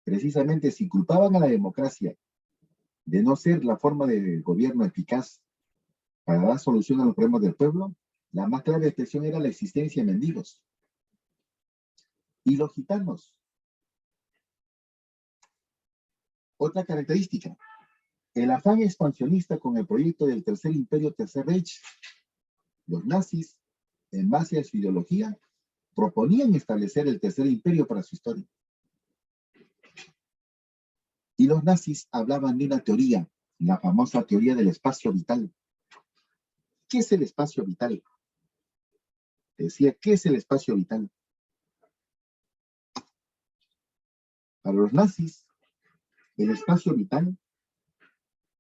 Precisamente si culpaban a la democracia de no ser la forma de gobierno eficaz para dar solución a los problemas del pueblo, la más clara expresión era la existencia de mendigos. Y los gitanos. Otra característica, el afán expansionista con el proyecto del Tercer Imperio, Tercer Reich. Los nazis, en base a su ideología, proponían establecer el Tercer Imperio para su historia. Y los nazis hablaban de una teoría, la famosa teoría del espacio vital. ¿Qué es el espacio vital? Decía, ¿qué es el espacio vital? Para los nazis, el espacio vital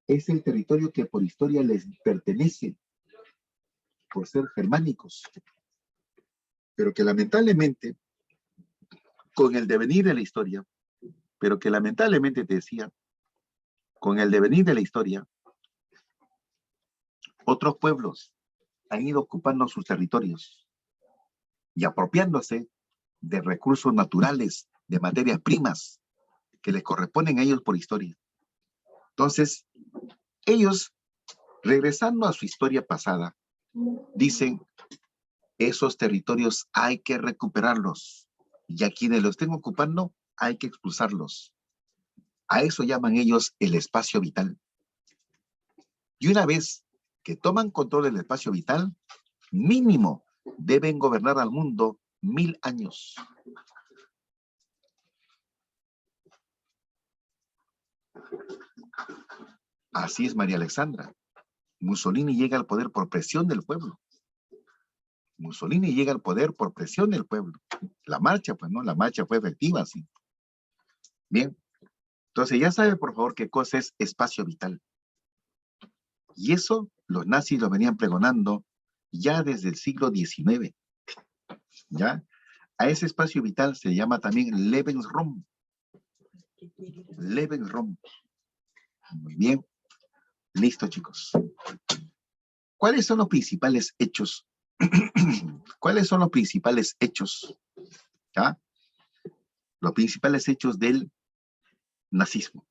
es el territorio que por historia les pertenece, por ser germánicos, pero que lamentablemente, con el devenir de la historia, pero que lamentablemente te decía, con el devenir de la historia, otros pueblos han ido ocupando sus territorios y apropiándose de recursos naturales, de materias primas que les corresponden a ellos por historia. Entonces, ellos, regresando a su historia pasada, dicen, esos territorios hay que recuperarlos y a quienes los estén ocupando hay que expulsarlos. A eso llaman ellos el espacio vital. Y una vez que toman control del espacio vital, mínimo deben gobernar al mundo 1000 años. Así es, María Alexandra. Mussolini llega al poder por presión del pueblo. Mussolini llega al poder por presión del pueblo. La marcha, pues, ¿no? La marcha fue efectiva, sí. Bien. Entonces, ya sabe, por favor, qué cosa es espacio vital. Y eso los nazis lo venían pregonando ya desde el siglo XIX. ¿Ya? A ese espacio vital se llama también Lebensraum. Lebensraum. Muy bien. Listo, chicos. ¿Cuáles son los principales hechos? ¿Cuáles son los principales hechos? ¿Ya? Los principales hechos del nazismo.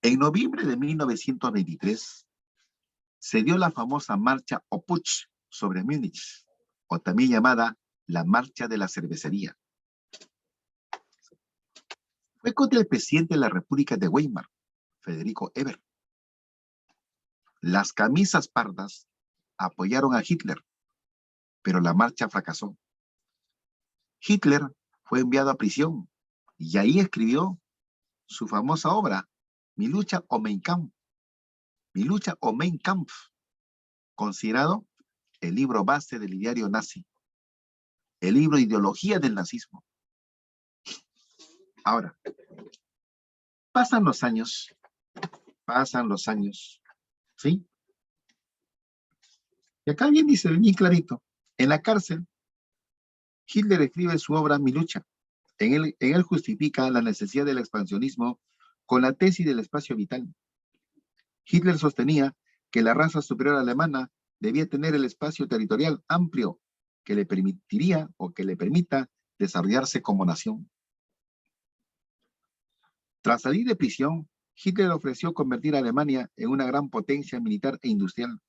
En noviembre de 1923 se dio la famosa marcha o Putsch sobre Múnich, o también llamada la marcha de la cervecería. Fue contra el presidente de la República de Weimar, Federico Ebert. Las camisas pardas apoyaron a Hitler, pero la marcha fracasó. Hitler fue enviado a prisión y ahí escribió su famosa obra, Mi lucha o Mein Kampf. Mi lucha o Mein Kampf, considerado el libro base del diario nazi, el libro Ideología del nazismo. Ahora, pasan los años, ¿sí? Y acá alguien dice bien clarito, en la cárcel, Hitler escribe su obra Mi lucha. En él justifica la necesidad del expansionismo con la tesis del espacio vital. Hitler sostenía que la raza superior alemana debía tener el espacio territorial amplio que le permitiría o que le permita desarrollarse como nación. Tras salir de prisión, Hitler ofreció convertir a Alemania en una gran potencia militar e industrial.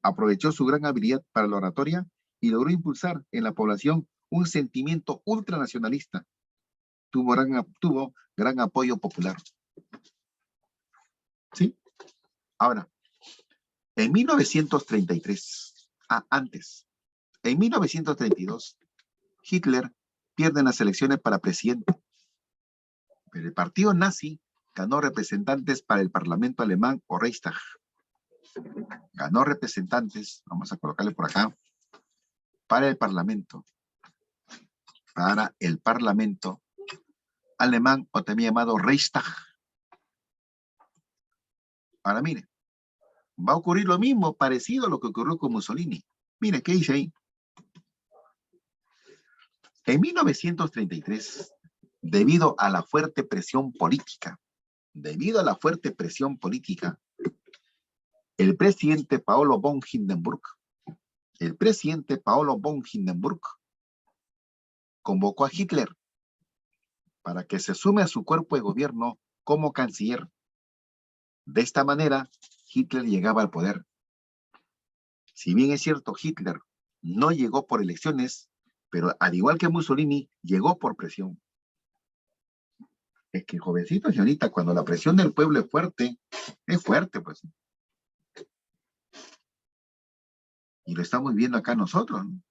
Aprovechó su gran habilidad para la oratoria y logró impulsar en la población un sentimiento ultranacionalista. Tuvo gran apoyo popular. ¿Sí? Ahora, en 1933, en 1932, Hitler pierde las elecciones para presidente, pero el partido nazi ganó representantes para el Parlamento alemán o Reichstag. Ganó representantes, vamos a colocarle por acá, para el Parlamento alemán o también llamado Reichstag. Ahora mire, va a ocurrir lo mismo, parecido a lo que ocurrió con Mussolini. Mire, ¿qué dice ahí? En 1933, debido a la fuerte presión política, el presidente Paolo von Hindenburg convocó a Hitler para que se sume a su cuerpo de gobierno como canciller. De esta manera, Hitler llegaba al poder. Si bien es cierto, Hitler no llegó por elecciones, pero al igual que Mussolini, llegó por presión. Es que, jovencito, señorita, cuando la presión del pueblo es fuerte, pues. Y lo estamos viendo acá nosotros, ¿no?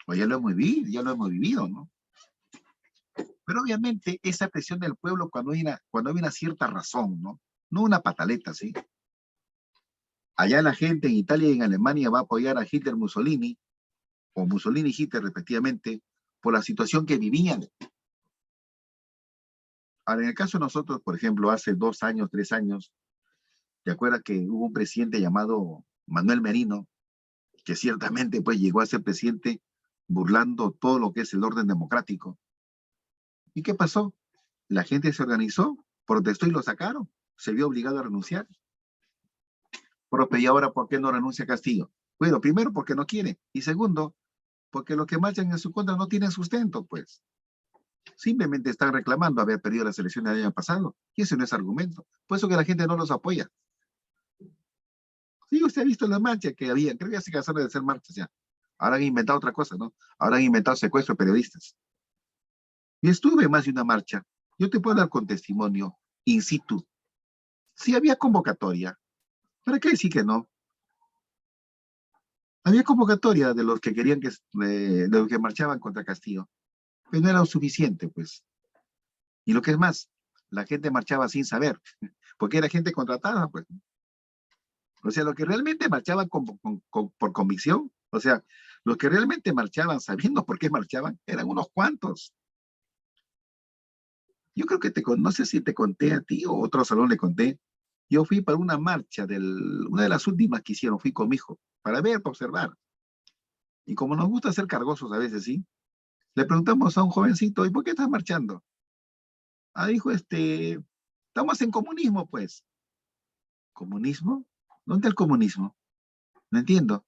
O ya lo hemos vivido, ¿no? Pero obviamente esa presión del pueblo cuando hay una cierta razón, ¿no? No una pataleta, ¿sí? Allá la gente en Italia y en Alemania va a apoyar a Hitler Mussolini, o Mussolini y Hitler respectivamente, por la situación que vivían. Ahora, en el caso de nosotros, por ejemplo, hace 2 años, 3 años, ¿te acuerdas que hubo un presidente llamado Manuel Merino, que ciertamente pues llegó a ser presidente burlando todo lo que es el orden democrático? ¿Y qué pasó? La gente se organizó, protestó y lo sacaron. Se vio obligado a renunciar. ¿Y ahora por qué no renuncia Castillo? Bueno, primero porque no quiere. Y segundo, porque los que marchan en su contra no tienen sustento, pues. Simplemente están reclamando haber perdido las elecciones del año pasado. Y ese no es argumento. Por eso que la gente no los apoya. Sí, usted ha visto la marcha que había. Creo que ya se cansaron de hacer marchas ya. Ahora han inventado otra cosa, ¿no? Ahora han inventado secuestro de periodistas. Y estuve en más de una marcha. Yo te puedo dar con testimonio in situ. Sí había convocatoria. ¿Para qué decir que no? Había convocatoria de los que querían de los que marchaban contra Castillo. Pero no era lo suficiente, pues. Y lo que es más, la gente marchaba sin saber, porque era gente contratada, pues. O sea, los que realmente marchaban por convicción, o sea, los que realmente marchaban sabiendo por qué marchaban, eran unos cuantos. Yo creo que no sé si te conté a ti o otro salón le conté. Yo fui para una marcha, una de las últimas que hicieron, fui con mi hijo, para ver, para observar. Y como nos gusta ser cargosos a veces, ¿sí? Le preguntamos a un jovencito, ¿y por qué estás marchando? Ah, dijo, estamos en comunismo, pues. ¿Comunismo? ¿Dónde el comunismo? No entiendo.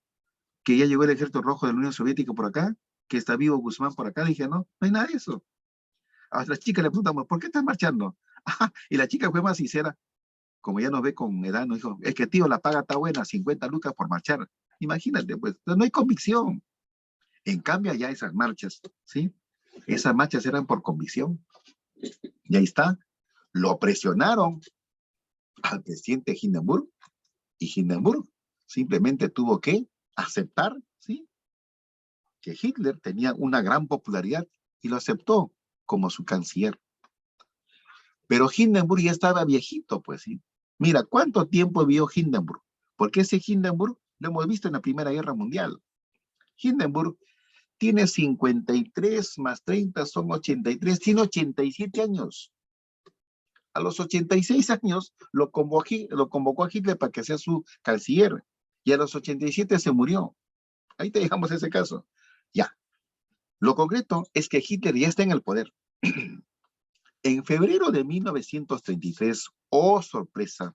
Que ya llegó el ejército rojo de la Unión Soviética por acá, que está vivo Guzmán por acá. Dije, no, no hay nada de eso. A la chica le preguntamos, ¿por qué estás marchando? Ajá, y la chica fue más sincera, como ya nos ve con edad, nos dijo, es que tío, la paga está buena, 50 lucas por marchar. Imagínate, pues, no hay convicción. En cambio, allá esas marchas, ¿sí? Esas marchas eran por convicción. Y ahí está, lo presionaron al presidente Hindenburg, y Hindenburg simplemente tuvo que aceptar, ¿sí? Que Hitler tenía una gran popularidad y lo aceptó como su canciller. Pero Hindenburg ya estaba viejito, pues, ¿sí? Mira, ¿cuánto tiempo vivió Hindenburg? Porque ese Hindenburg lo hemos visto en la Primera Guerra Mundial. Hindenburg tiene 53 más 30 son 83, tiene 87 años. A los 86 años lo convocó a Hitler para que sea su canciller y a los 87 se murió. Ahí te dejamos ese caso. Ya. Lo concreto es que Hitler ya está en el poder. En febrero de 1933, oh sorpresa,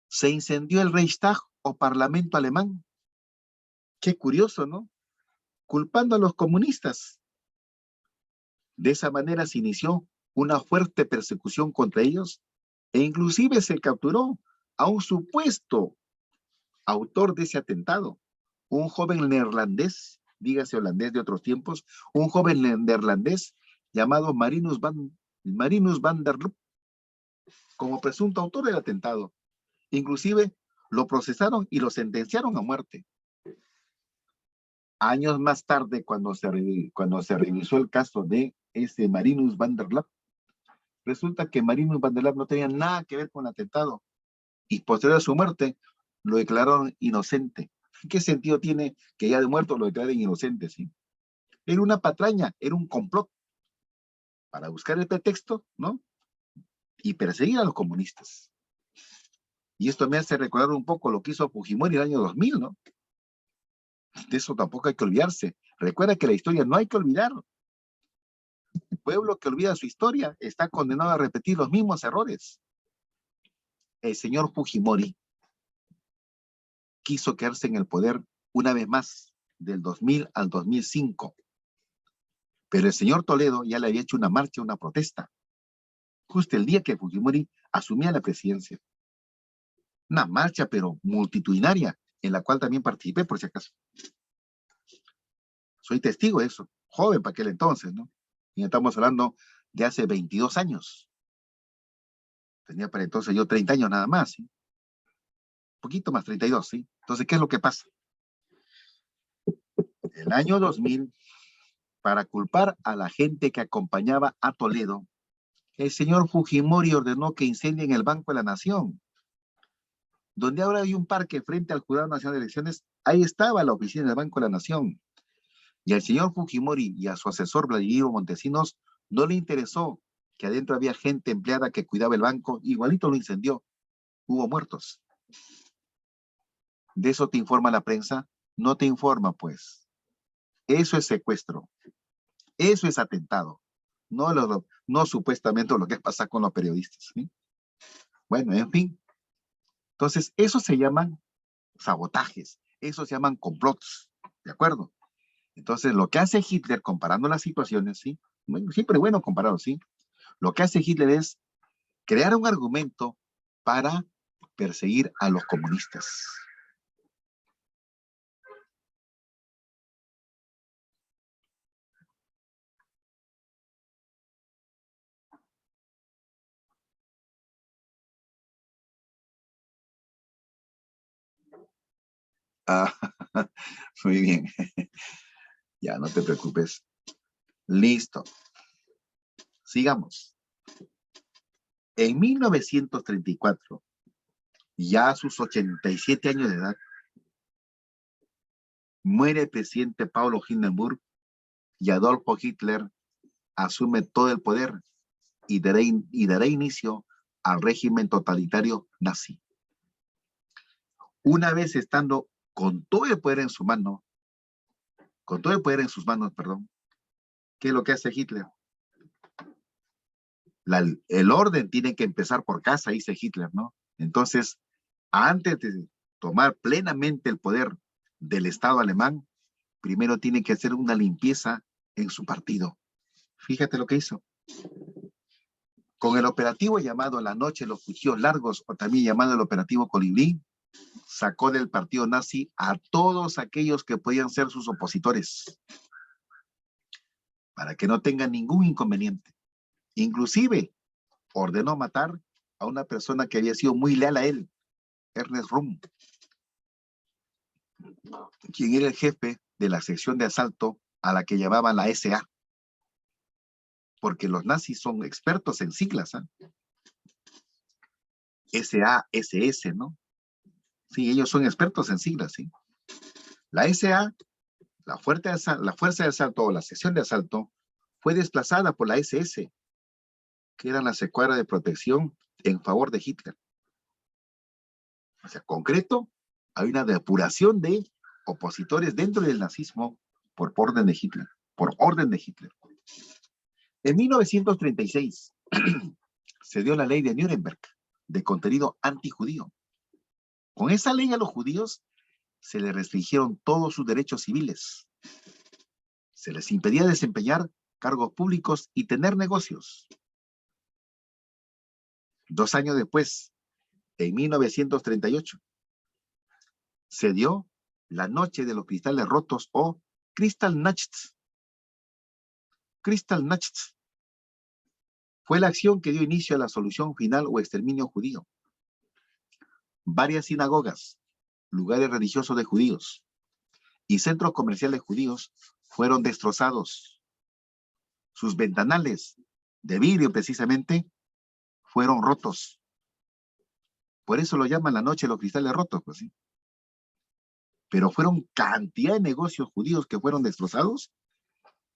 se incendió el Reichstag o Parlamento alemán. Qué curioso, ¿no? Culpando a los comunistas. De esa manera se inició una fuerte persecución contra ellos e inclusive se capturó a un supuesto autor de ese atentado, un joven neerlandés, dígase holandés de otros tiempos, un joven neerlandés llamado Marinus van der Lubbe, como presunto autor del atentado. Inclusive lo procesaron y lo sentenciaron a muerte. Años más tarde, cuando se revisó el caso de ese Marinus van der Lubbe, resulta que Marinus van der Lubbe no tenía nada que ver con el atentado y posterior a su muerte lo declararon inocente. ¿Qué sentido tiene que ya de muerto lo declaren inocente? ¿Sí? Era una patraña, era un complot para buscar el pretexto, ¿no? Y perseguir a los comunistas. Y esto me hace recordar un poco lo que hizo Fujimori en el año 2000, ¿no? De eso tampoco hay que olvidarse. Recuerda que la historia no hay que olvidar. El pueblo que olvida su historia está condenado a repetir los mismos errores. El señor Fujimori quiso quedarse en el poder una vez más, del 2000 al 2005. Pero el señor Toledo ya le había hecho una marcha, una protesta, justo el día que Fujimori asumía la presidencia. Una marcha, pero multitudinaria, en la cual también participé, por si acaso. Soy testigo de eso, joven para aquel entonces, ¿no? Y estamos hablando de hace 22 años. Tenía para entonces yo 30 años nada más, ¿sí? Un poquito más, 32, ¿sí? Entonces, ¿qué es lo que pasa? El año 2000, para culpar a la gente que acompañaba a Toledo, el señor Fujimori ordenó que incendien el Banco de la Nación, donde ahora hay un parque frente al Jurado Nacional de Elecciones. Ahí estaba la oficina del Banco de la Nación. Y al señor Fujimori y a su asesor Vladimiro Montesinos no le interesó que adentro había gente empleada que cuidaba el banco, igualito lo incendió. Hubo muertos. ¿De eso te informa la prensa? No te informa, pues. Eso es secuestro. Eso es atentado. No supuestamente lo que pasa con los periodistas, ¿sí? Bueno, en fin. Entonces, eso se llaman sabotajes. Eso se llaman complots. ¿De acuerdo? Entonces, lo que hace Hitler, comparando las situaciones, ¿sí? Bueno, siempre bueno comparado, ¿sí? Lo que hace Hitler es crear un argumento para perseguir a los comunistas. Ah, muy bien. Ya, no te preocupes. Listo. Sigamos. En 1934, Ya a sus 87 años de edad, muere el presidente Paulo Hindenburg y Adolfo Hitler asume todo el poder y dará inicio al régimen totalitario nazi. Una vez estando con todo el poder en su mano, con todo el poder en sus manos, perdón, ¿qué es lo que hace Hitler? El orden tiene que empezar por casa, dice Hitler, ¿no? Entonces, antes de tomar plenamente el poder del Estado alemán, primero tiene que hacer una limpieza en su partido. Fíjate lo que hizo. Con el operativo llamado La Noche de los Cuchillos Largos, o también llamado el operativo Colibrí, sacó del partido nazi a todos aquellos que podían ser sus opositores, para que no tengan ningún inconveniente. Inclusive, ordenó matar a una persona que había sido muy leal a él, Ernest Röhm, quien era el jefe de la sección de asalto a la que llamaban la SA, porque los nazis son expertos en siglas, ¿eh? SA, SS, ¿no? Sí, ellos son expertos en siglas, ¿sí? La SA, la fuerza de asalto o la sección de asalto, fue desplazada por la SS, que eran las escuadras de protección en favor de Hitler. O sea, concreto, hay una depuración de opositores dentro del nazismo por orden de Hitler, En 1936 se dio la ley de Nuremberg, de contenido antijudío. Con esa ley a los judíos se les restringieron todos sus derechos civiles. Se les impedía desempeñar cargos públicos y tener negocios. 2 años después, en 1938, se dio la Noche de los Cristales Rotos o Kristallnacht. Kristallnacht fue la acción que dio inicio a la solución final o exterminio judío. Varias sinagogas, lugares religiosos de judíos y centros comerciales judíos fueron destrozados. Sus ventanales, de vidrio precisamente, fueron rotos. Por eso lo llaman la Noche de los Cristales Rotos, pues sí. Pero fueron cantidad de negocios judíos que fueron destrozados,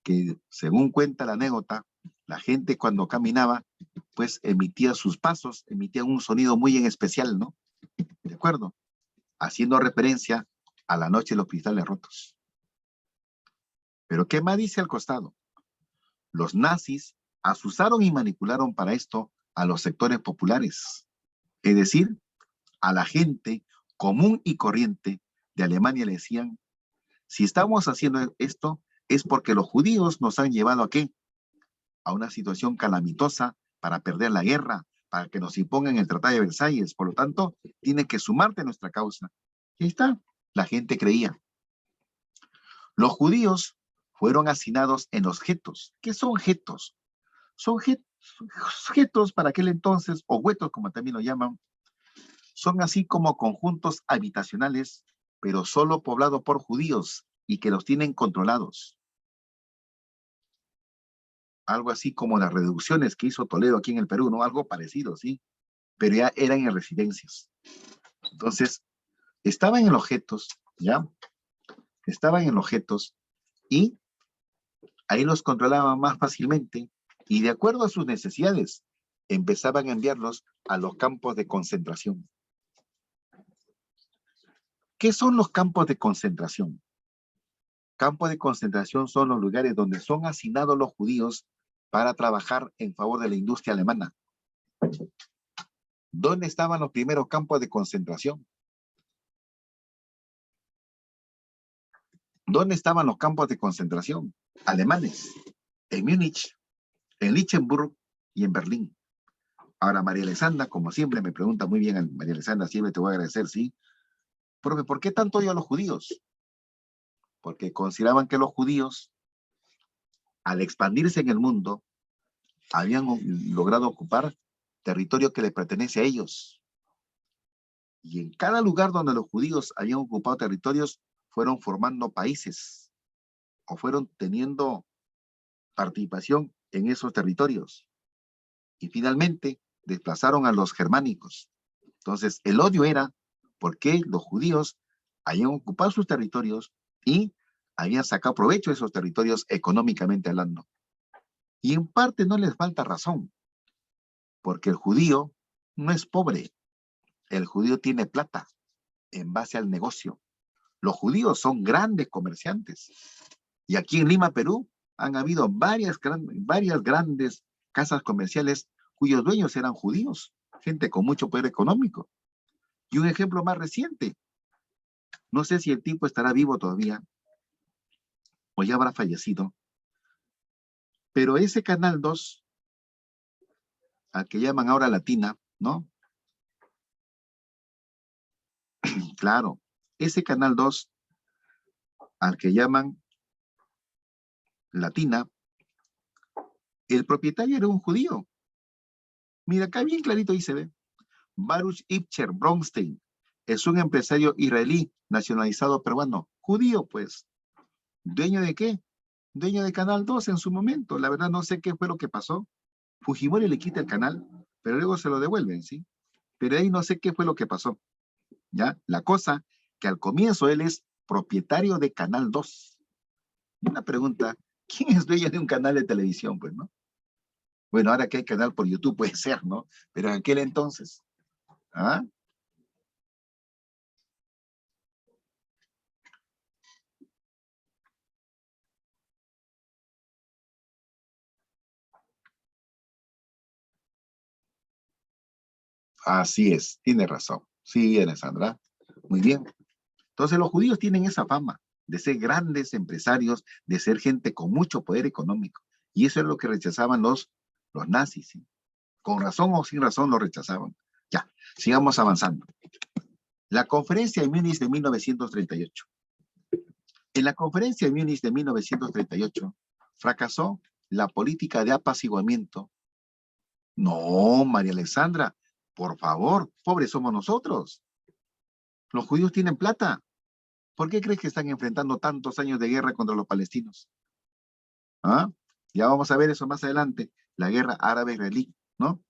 que según cuenta la anécdota, la gente cuando caminaba, pues emitía sus pasos, emitían un sonido muy en especial, ¿no? ¿De acuerdo? Haciendo referencia a la Noche de los Cristales Rotos. Pero ¿qué más dice al costado? Los nazis asusaron y manipularon para esto a los sectores populares, es decir, a la gente común y corriente de Alemania. Le decían, si estamos haciendo esto, es porque los judíos nos han llevado ¿a qué? A una situación calamitosa para perder la guerra, para que nos impongan el Tratado de Versalles. Por lo tanto, tiene que sumarte a nuestra causa. Y ahí está, la gente creía. Los judíos fueron hacinados en los guetos. ¿Qué son guetos? Son guetos para aquel entonces, o guetos como también lo llaman, son así como conjuntos habitacionales, pero solo poblados por judíos y que los tienen controlados. Algo así como las reducciones que hizo Toledo aquí en el Perú, ¿no? Algo parecido, ¿sí? Pero ya eran en residencias. Entonces, estaban en los guetos, ¿ya? Estaban en los guetos y ahí los controlaban más fácilmente y de acuerdo a sus necesidades empezaban a enviarlos a los campos de concentración. ¿Qué son los campos de concentración? Campos de concentración son los lugares donde son asignados los judíos para trabajar en favor de la industria alemana. ¿Dónde estaban los primeros campos de concentración? ¿Dónde estaban los campos de concentración alemanes? En Múnich, en Lichtenberg y en Berlín. Ahora, María Alexandra, como siempre, me pregunta muy bien, María Alexandra, siempre te voy a agradecer, ¿sí? Profe, ¿por qué tanto odio a los judíos? Porque consideraban que los judíos, al expandirse en el mundo, habían logrado ocupar territorio que les pertenece a ellos. Y en cada lugar donde los judíos habían ocupado territorios, fueron formando países o fueron teniendo participación en esos territorios. Y finalmente desplazaron a los germánicos. Entonces, el odio era porque los judíos habían ocupado sus territorios y habían sacado provecho de esos territorios económicamente hablando. Y en parte no les falta razón, porque el judío no es pobre, el judío tiene plata en base al negocio. Los judíos son grandes comerciantes. Y aquí en Lima, Perú, han habido varias grandes casas comerciales cuyos dueños eran judíos, gente con mucho poder económico. Y un ejemplo más reciente, no sé si el tipo estará vivo todavía o ya habrá fallecido, pero ese Canal 2, al que llaman ahora Latina, ¿no? Claro, ese Canal 2, al que llaman Latina, el propietario era un judío. Mira, acá bien clarito ahí se ve. Baruch Ibcher Bronstein es un empresario israelí nacionalizado peruano, judío pues. ¿Dueño de qué? Dueño de Canal 2 en su momento. La verdad no sé qué fue lo que pasó. Fujimori le quita el canal, pero luego se lo devuelven, ¿sí? Pero ahí no sé qué fue lo que pasó. ¿Ya? La cosa que al comienzo él es propietario de Canal 2. Una pregunta, ¿quién es dueño de un canal de televisión, pues, no? Bueno, ahora que hay canal por YouTube puede ser, ¿no? Pero en aquel entonces, ¿ah? Así es, tiene razón. Sí, Alessandra. Muy bien. Entonces los judíos tienen esa fama de ser grandes empresarios, de ser gente con mucho poder económico. Y eso es lo que rechazaban los nazis, ¿sí? Con razón o sin razón lo rechazaban. Ya, sigamos avanzando. La conferencia de Múnich de 1938. En la conferencia de Múnich de 1938 fracasó la política de apaciguamiento. No, María Alexandra, por favor, pobres somos nosotros. Los judíos tienen plata. ¿Por qué crees que están enfrentando tantos años de guerra contra los palestinos? ¿Ah? Ya vamos a ver eso más adelante, la guerra árabe-israelí, ¿no?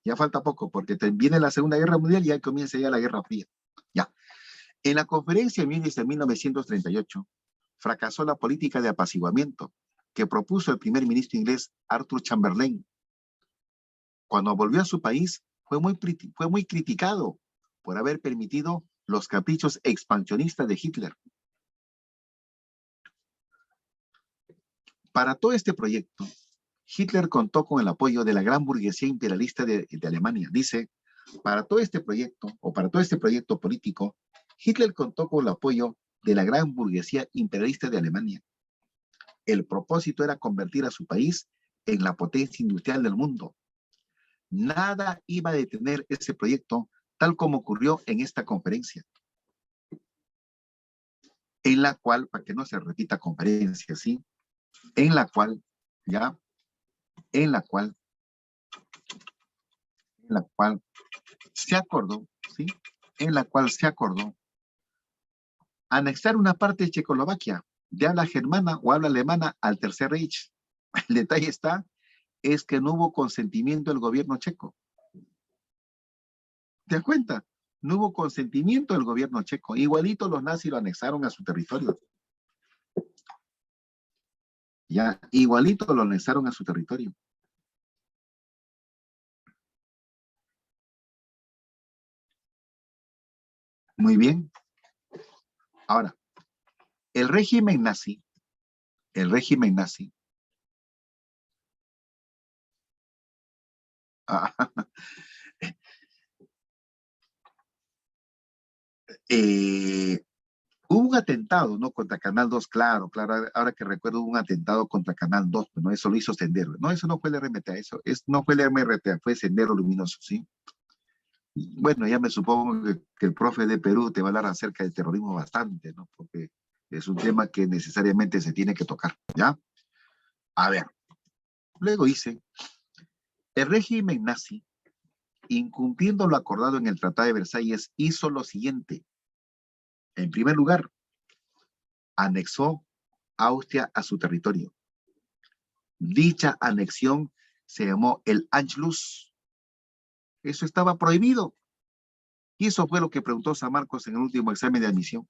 Ya falta poco, porque viene la Segunda Guerra Mundial y ahí comienza ya la Guerra Fría. Ya. En la conferencia de Múnich de 1938, fracasó la política de apaciguamiento que propuso el primer ministro inglés Arthur Chamberlain. Cuando volvió a su país, fue muy criticado por haber permitido los caprichos expansionistas de Hitler. Para todo este proyecto, Hitler contó con el apoyo de la gran burguesía imperialista de Alemania. Dice, para todo este proyecto político, Hitler contó con el apoyo de la gran burguesía imperialista de Alemania. El propósito era convertir a su país en la potencia industrial del mundo. Nada iba a detener ese proyecto, tal como ocurrió en esta conferencia, en la cual, para que no se repita conferencia, ¿sí? En la cual, ya, en la cual se acordó, ¿sí? En la cual se acordó anexar una parte de Checoslovaquia de habla germana o habla alemana al Tercer Reich. El detalle es que no hubo consentimiento del gobierno checo. ¿Te das cuenta? No hubo consentimiento del gobierno checo. Igualito los nazis lo anexaron a su territorio. Ya, igualito lo anexaron a su territorio. Muy bien. Ahora, el régimen nazi, hubo un atentado, ¿no? Contra Canal 2, claro, ahora que recuerdo hubo un atentado contra Canal 2, ¿no? Eso lo hizo Sendero. No, eso no fue el RMTA, no fue el MRTA, fue Sendero Luminoso, ¿sí? Bueno, ya me supongo que el profe de Perú te va a hablar acerca del terrorismo bastante, ¿no? Porque es un tema que necesariamente se tiene que tocar, ¿ya? A ver, luego dice, el régimen nazi, incumpliendo lo acordado en el Tratado de Versalles, hizo lo siguiente. En primer lugar, anexó Austria a su territorio. Dicha anexión se llamó el Anschluss. Eso estaba prohibido. Y eso fue lo que preguntó San Marcos en el último examen de admisión.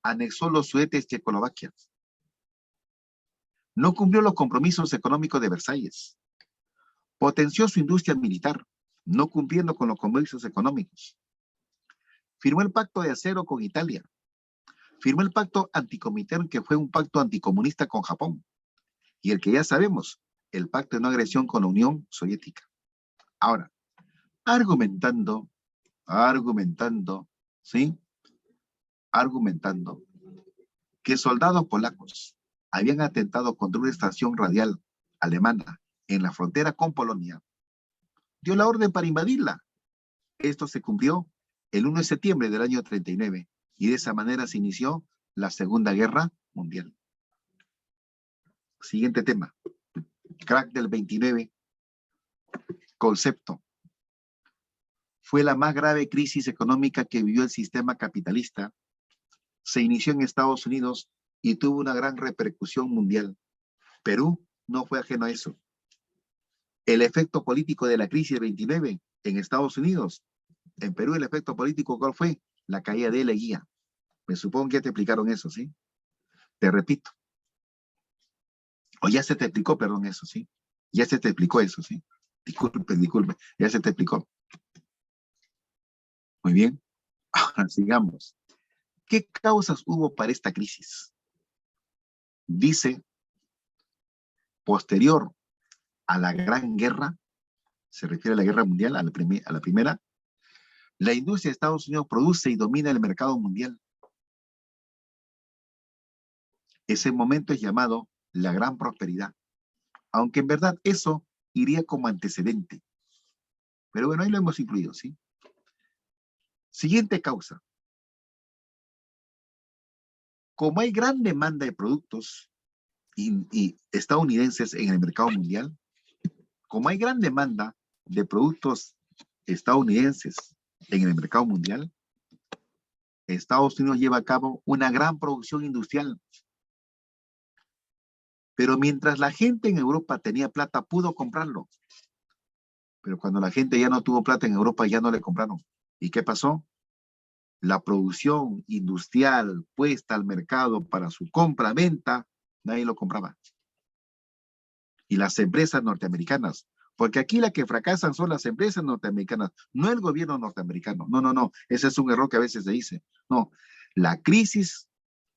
Anexó los Sudetes Checoslovaquia. No cumplió los compromisos económicos de Versalles. Potenció su industria militar, no cumpliendo con los compromisos económicos. Firmó el pacto de acero con Italia. Firmó el pacto anticomintern, que fue un pacto anticomunista con Japón. Y el que ya sabemos, el pacto de no agresión con la Unión Soviética. Ahora, argumentando, ¿sí? Argumentando que soldados polacos habían atentado contra una estación radial alemana en la frontera con Polonia, dio la orden para invadirla. Esto se cumplió el 1 de septiembre del año 39 y de esa manera se inició la Segunda Guerra Mundial. Siguiente tema. Crack del 29. Concepto. Fue la más grave crisis económica que vivió el sistema capitalista. Se inició en Estados Unidos y tuvo una gran repercusión mundial. Perú no fue ajeno a eso. El efecto político de la crisis del 29 en Estados Unidos. En Perú el efecto político, ¿cuál fue? La caída de Leguía. Me supongo que ya te explicaron eso, ¿sí? Te repito. O ya se te explicó, perdón, eso, ¿sí? Ya se te explicó eso, ¿sí? Disculpe, ya se te explicó. Muy bien. Ahora sigamos. ¿Qué causas hubo para esta crisis? Dice, posterior a la Gran Guerra, se refiere a la Guerra Mundial, a la primera, la industria de Estados Unidos produce y domina el mercado mundial. Ese momento es llamado la Gran Prosperidad, aunque en verdad eso iría como antecedente. Pero bueno, ahí lo hemos incluido, ¿sí? Siguiente causa. Como hay gran demanda de productos y estadounidenses en el mercado mundial, como hay gran demanda de productos estadounidenses en el mercado mundial, Estados Unidos lleva a cabo una gran producción industrial. Pero mientras la gente en Europa tenía plata, pudo comprarlo. Pero cuando la gente ya no tuvo plata en Europa, ya no le compraron. ¿Y qué pasó? La producción industrial puesta al mercado para su compra-venta, nadie lo compraba. Y las empresas norteamericanas, porque aquí las que fracasan son las empresas norteamericanas, no el gobierno norteamericano. No, ese es un error que a veces se dice. No, la crisis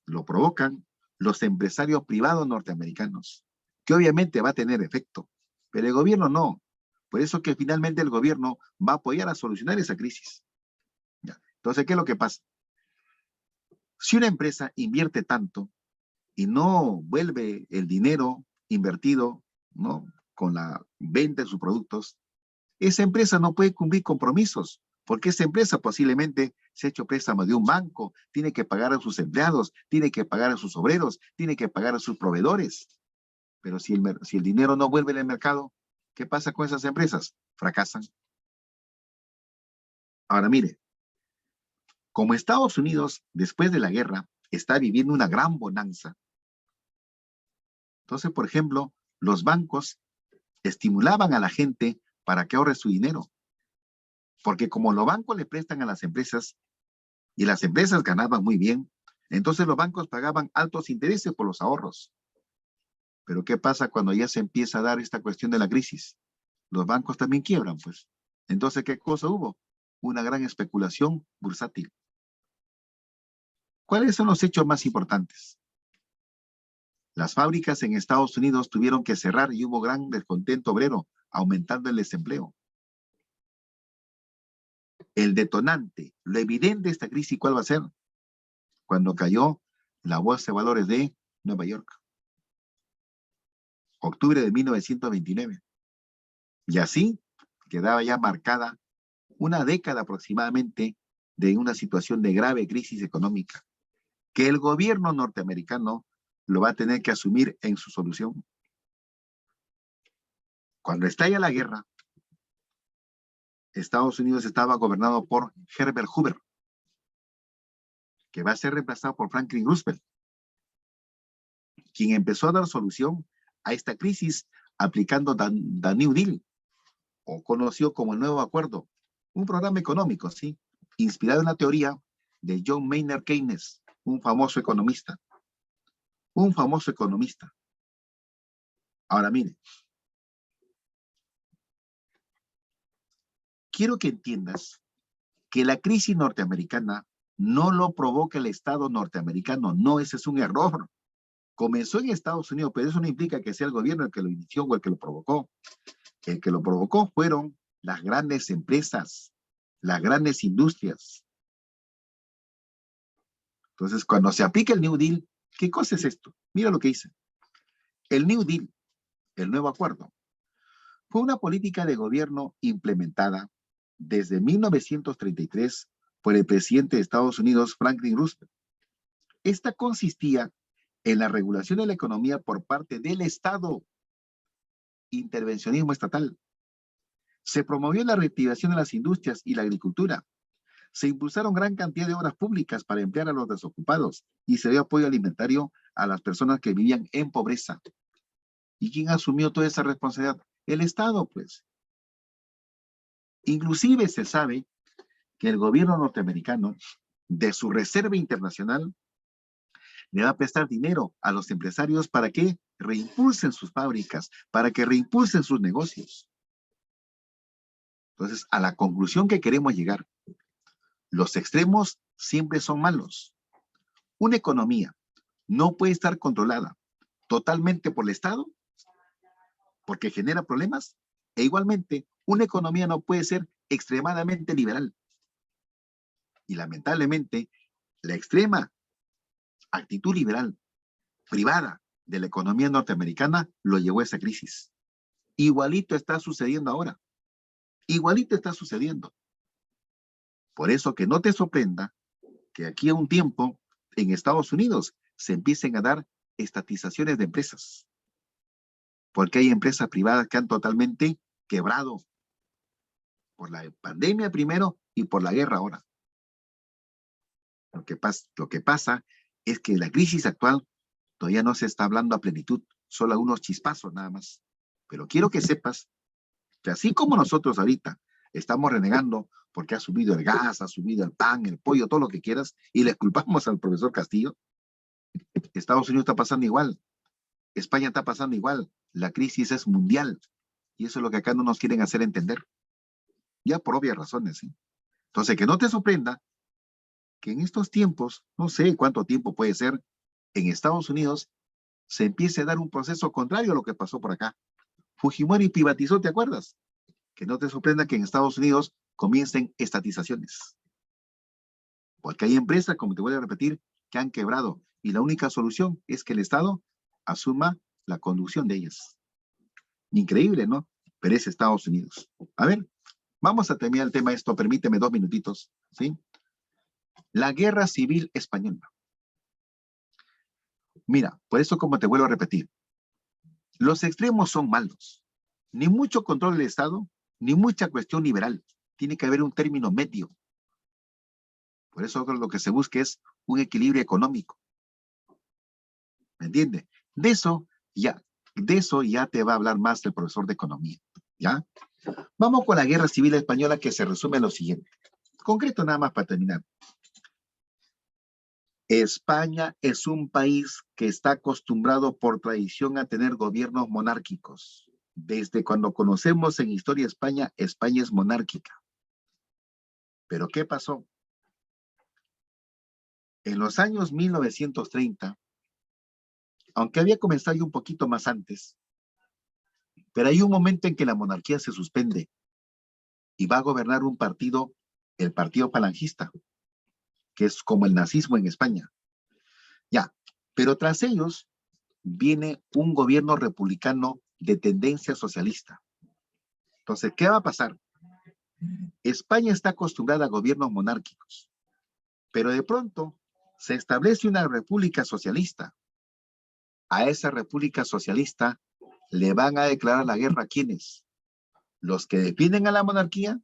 lo provocan los empresarios privados norteamericanos, que obviamente va a tener efecto, pero el gobierno no. Por eso que finalmente el gobierno va a apoyar a solucionar esa crisis. ¿Ya? Entonces, ¿qué es lo que pasa? Si una empresa invierte tanto y no vuelve el dinero invertido, ¿no?, con la venta de sus productos, esa empresa no puede cumplir compromisos, porque esa empresa posiblemente se ha hecho préstamo de un banco, tiene que pagar a sus empleados, tiene que pagar a sus obreros, tiene que pagar a sus proveedores. Pero si el dinero no vuelve al mercado, ¿qué pasa con esas empresas? Fracasan. Ahora mire, como Estados Unidos, después de la guerra, está viviendo una gran bonanza. Entonces, por ejemplo, los bancos estimulaban a la gente para que ahorre su dinero. Porque como los bancos le prestan a las empresas y las empresas ganaban muy bien, entonces los bancos pagaban altos intereses por los ahorros. Pero ¿qué pasa cuando ya se empieza a dar esta cuestión de la crisis? Los bancos también quiebran, pues. Entonces, ¿qué cosa hubo? Una gran especulación bursátil. ¿Cuáles son los hechos más importantes? Las fábricas en Estados Unidos tuvieron que cerrar y hubo gran descontento obrero, aumentando el desempleo. El detonante, lo evidente de esta crisis, ¿cuál va a ser? Cuando cayó la bolsa de valores de Nueva York. Octubre de 1929. Y así quedaba ya marcada una década aproximadamente de una situación de grave crisis económica, que el gobierno norteamericano lo va a tener que asumir en su solución. Cuando estalla la guerra, Estados Unidos estaba gobernado por Herbert Hoover, que va a ser reemplazado por Franklin Roosevelt, quien empezó a dar solución a esta crisis aplicando The New Deal, o conocido como el Nuevo Acuerdo, Un programa económico, ¿sí? Inspirado en la teoría de John Maynard Keynes, un famoso economista. Un famoso economista. Ahora, mire. Quiero que entiendas que la crisis norteamericana no lo provoca el Estado norteamericano. No, ese es un error. Comenzó en Estados Unidos, pero eso no implica que sea el gobierno el que lo inició o el que lo provocó. El que lo provocó fueron las grandes empresas, las grandes industrias. Entonces, cuando se aplica el New Deal, ¿qué cosa es esto? Mira lo que dice. El New Deal, el nuevo acuerdo, fue una política de gobierno implementada desde 1933 por el presidente de Estados Unidos, Franklin Roosevelt. Esta consistía en la regulación de la economía por parte del Estado, intervencionismo estatal. Se promovió la reactivación de las industrias y la agricultura. Se impulsaron gran cantidad de obras públicas para emplear a los desocupados y se dio apoyo alimentario a las personas que vivían en pobreza. ¿Y quién asumió toda esa responsabilidad? El Estado, pues. Inclusive se sabe que el gobierno norteamericano, de su reserva internacional, le va a prestar dinero a los empresarios para que reimpulsen sus fábricas, para que reimpulsen sus negocios. Entonces, a la conclusión que queremos llegar, los extremos siempre son malos. Una economía no puede estar controlada totalmente por el Estado porque genera problemas, e igualmente una economía no puede ser extremadamente liberal. Y lamentablemente, la extrema actitud liberal privada de la economía norteamericana lo llevó a esa crisis. Igualito está sucediendo ahora. Igualito está sucediendo. Por eso que no te sorprenda que aquí a un tiempo en Estados Unidos se empiecen a dar estatizaciones de empresas. Porque hay empresas privadas que han totalmente quebrado por la pandemia primero y por la guerra ahora. Lo que pasa es que la crisis actual todavía no se está hablando a plenitud, solo a unos chispazos nada más. Pero quiero que sepas que así como nosotros ahorita estamos renegando porque ha subido el gas, ha subido el pan, el pollo, todo lo que quieras, y le culpamos al profesor Castillo, Estados Unidos está pasando igual, España está pasando igual, la crisis es mundial, y eso es lo que acá no nos quieren hacer entender, ya por obvias razones, ¿sí? Entonces, que no te sorprenda que en estos tiempos, no sé cuánto tiempo puede ser, en Estados Unidos se empiece a dar un proceso contrario a lo que pasó por acá. Fujimori privatizó, ¿te acuerdas? Que no te sorprenda que en Estados Unidos comiencen estatizaciones. Porque hay empresas, como te voy a repetir, que han quebrado y la única solución es que el Estado asuma la conducción de ellas. Increíble, ¿no? Pero es Estados Unidos. A ver, vamos a terminar el tema esto, permíteme 2 minutitos, ¿sí? La Guerra Civil Española. Mira, por eso como te vuelvo a repetir, los extremos son malos. Ni mucho control del Estado, ni mucha cuestión liberal. Tiene que haber un término medio. Por eso lo que se busca es un equilibrio económico. ¿Me entiende? De eso ya te va a hablar más el profesor de economía. ¿Ya? Vamos con la Guerra Civil Española, que se resume en lo siguiente. Concreto nada más para terminar. España es un país que está acostumbrado por tradición a tener gobiernos monárquicos. Desde cuando conocemos en historia España, España es monárquica. ¿Pero qué pasó? En los años 1930, aunque había comenzado ya un poquito más antes, pero hay un momento en que la monarquía se suspende y va a gobernar un partido, el partido falangista, que es como el nazismo en España. Ya, pero tras ellos viene un gobierno republicano de tendencia socialista. Entonces, ¿qué va a pasar? España está acostumbrada a gobiernos monárquicos, pero de pronto se establece una república socialista. A esa república socialista le van a declarar la guerra, ¿quiénes? Los que defienden a la monarquía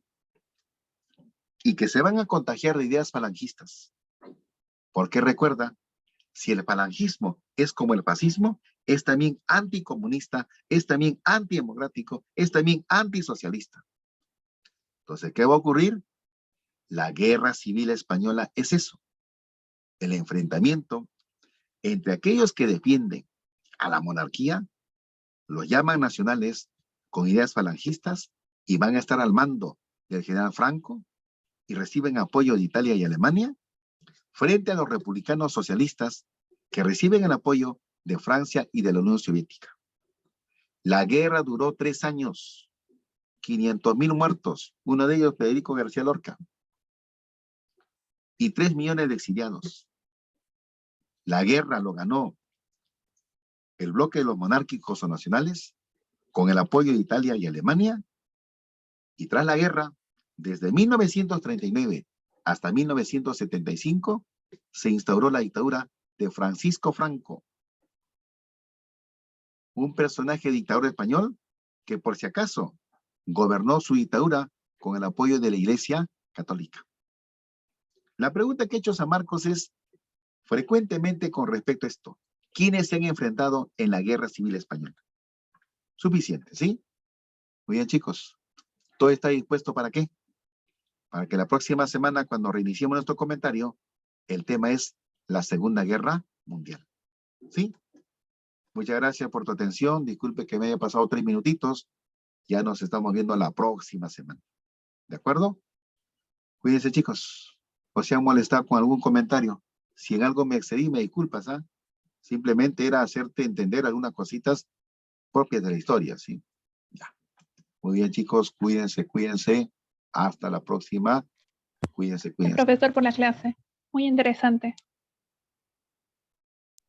y que se van a contagiar de ideas falangistas. Porque recuerda, si el falangismo es como el fascismo, es también anticomunista, es también antidemocrático, es también antisocialista. Entonces, ¿qué va a ocurrir? La guerra civil española es eso, el enfrentamiento entre aquellos que defienden a la monarquía, los llaman nacionales con ideas falangistas y van a estar al mando del general Franco y reciben apoyo de Italia y Alemania, frente a los republicanos socialistas que reciben el apoyo de Francia y de la Unión Soviética. La guerra duró 3 años, 500,000 muertos, uno de ellos Federico García Lorca, y 3 millones de exiliados. La guerra lo ganó el bloque de los monárquicos o nacionales con el apoyo de Italia y Alemania, y tras la guerra, desde 1939 hasta 1975, se instauró la dictadura de Francisco Franco, un personaje dictador español que, por si acaso, gobernó su dictadura con el apoyo de la Iglesia Católica. La pregunta que he hecho San Marcos es, frecuentemente con respecto a esto, ¿quiénes se han enfrentado en la Guerra Civil Española? Suficiente, ¿sí? Muy bien, chicos. ¿Todo está dispuesto para qué? Para que la próxima semana, cuando reiniciemos nuestro comentario, el tema es la Segunda Guerra Mundial. ¿Sí? Muchas gracias por tu atención. Disculpe que me haya pasado 3 minutitos. Ya nos estamos viendo la próxima semana. ¿De acuerdo? Cuídense, chicos. O se han molestado con algún comentario. Si en algo me excedí, me disculpas, ¿ah? Simplemente era hacerte entender algunas cositas propias de la historia, ¿sí? Ya. Muy bien, chicos. Cuídense, cuídense. Hasta la próxima. Cuídense, El cuídense. profesor por la clase. Muy interesante.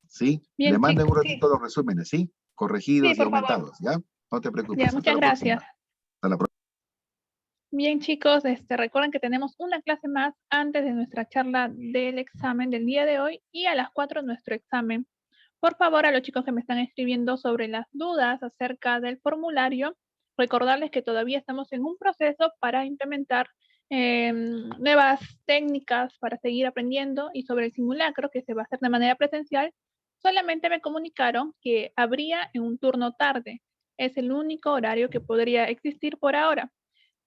¿Sí? Bien, Le manden un chicos. ratito los resúmenes, ¿sí? Corregidos Sí, y por favor. aumentados, ¿ya? No te Ya, preocupes. Hasta muchas la próxima. gracias. Hasta la próxima. Bien, chicos, recuerden que tenemos una clase más antes de nuestra charla del examen del día de hoy y a las 4 nuestro examen. Por favor, a los chicos que me están escribiendo sobre las dudas acerca del formulario, recordarles que todavía estamos en un proceso para implementar nuevas técnicas para seguir aprendiendo, y sobre el simulacro que se va a hacer de manera presencial, solamente me comunicaron que habría en un turno tarde. Es el único horario que podría existir por ahora.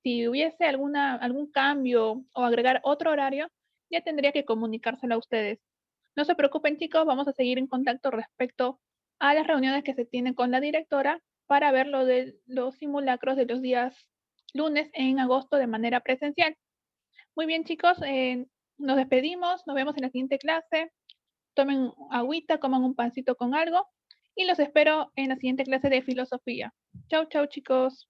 Si hubiese algún cambio o agregar otro horario, ya tendría que comunicárselo a ustedes. No se preocupen, chicos, vamos a seguir en contacto respecto a las reuniones que se tienen con la directora para ver lo de los simulacros de los días lunes en agosto de manera presencial. Muy bien, chicos, nos despedimos, nos vemos en la siguiente clase. Tomen agüita, coman un pancito con algo y los espero en la siguiente clase de filosofía. Chau, chau, chicos.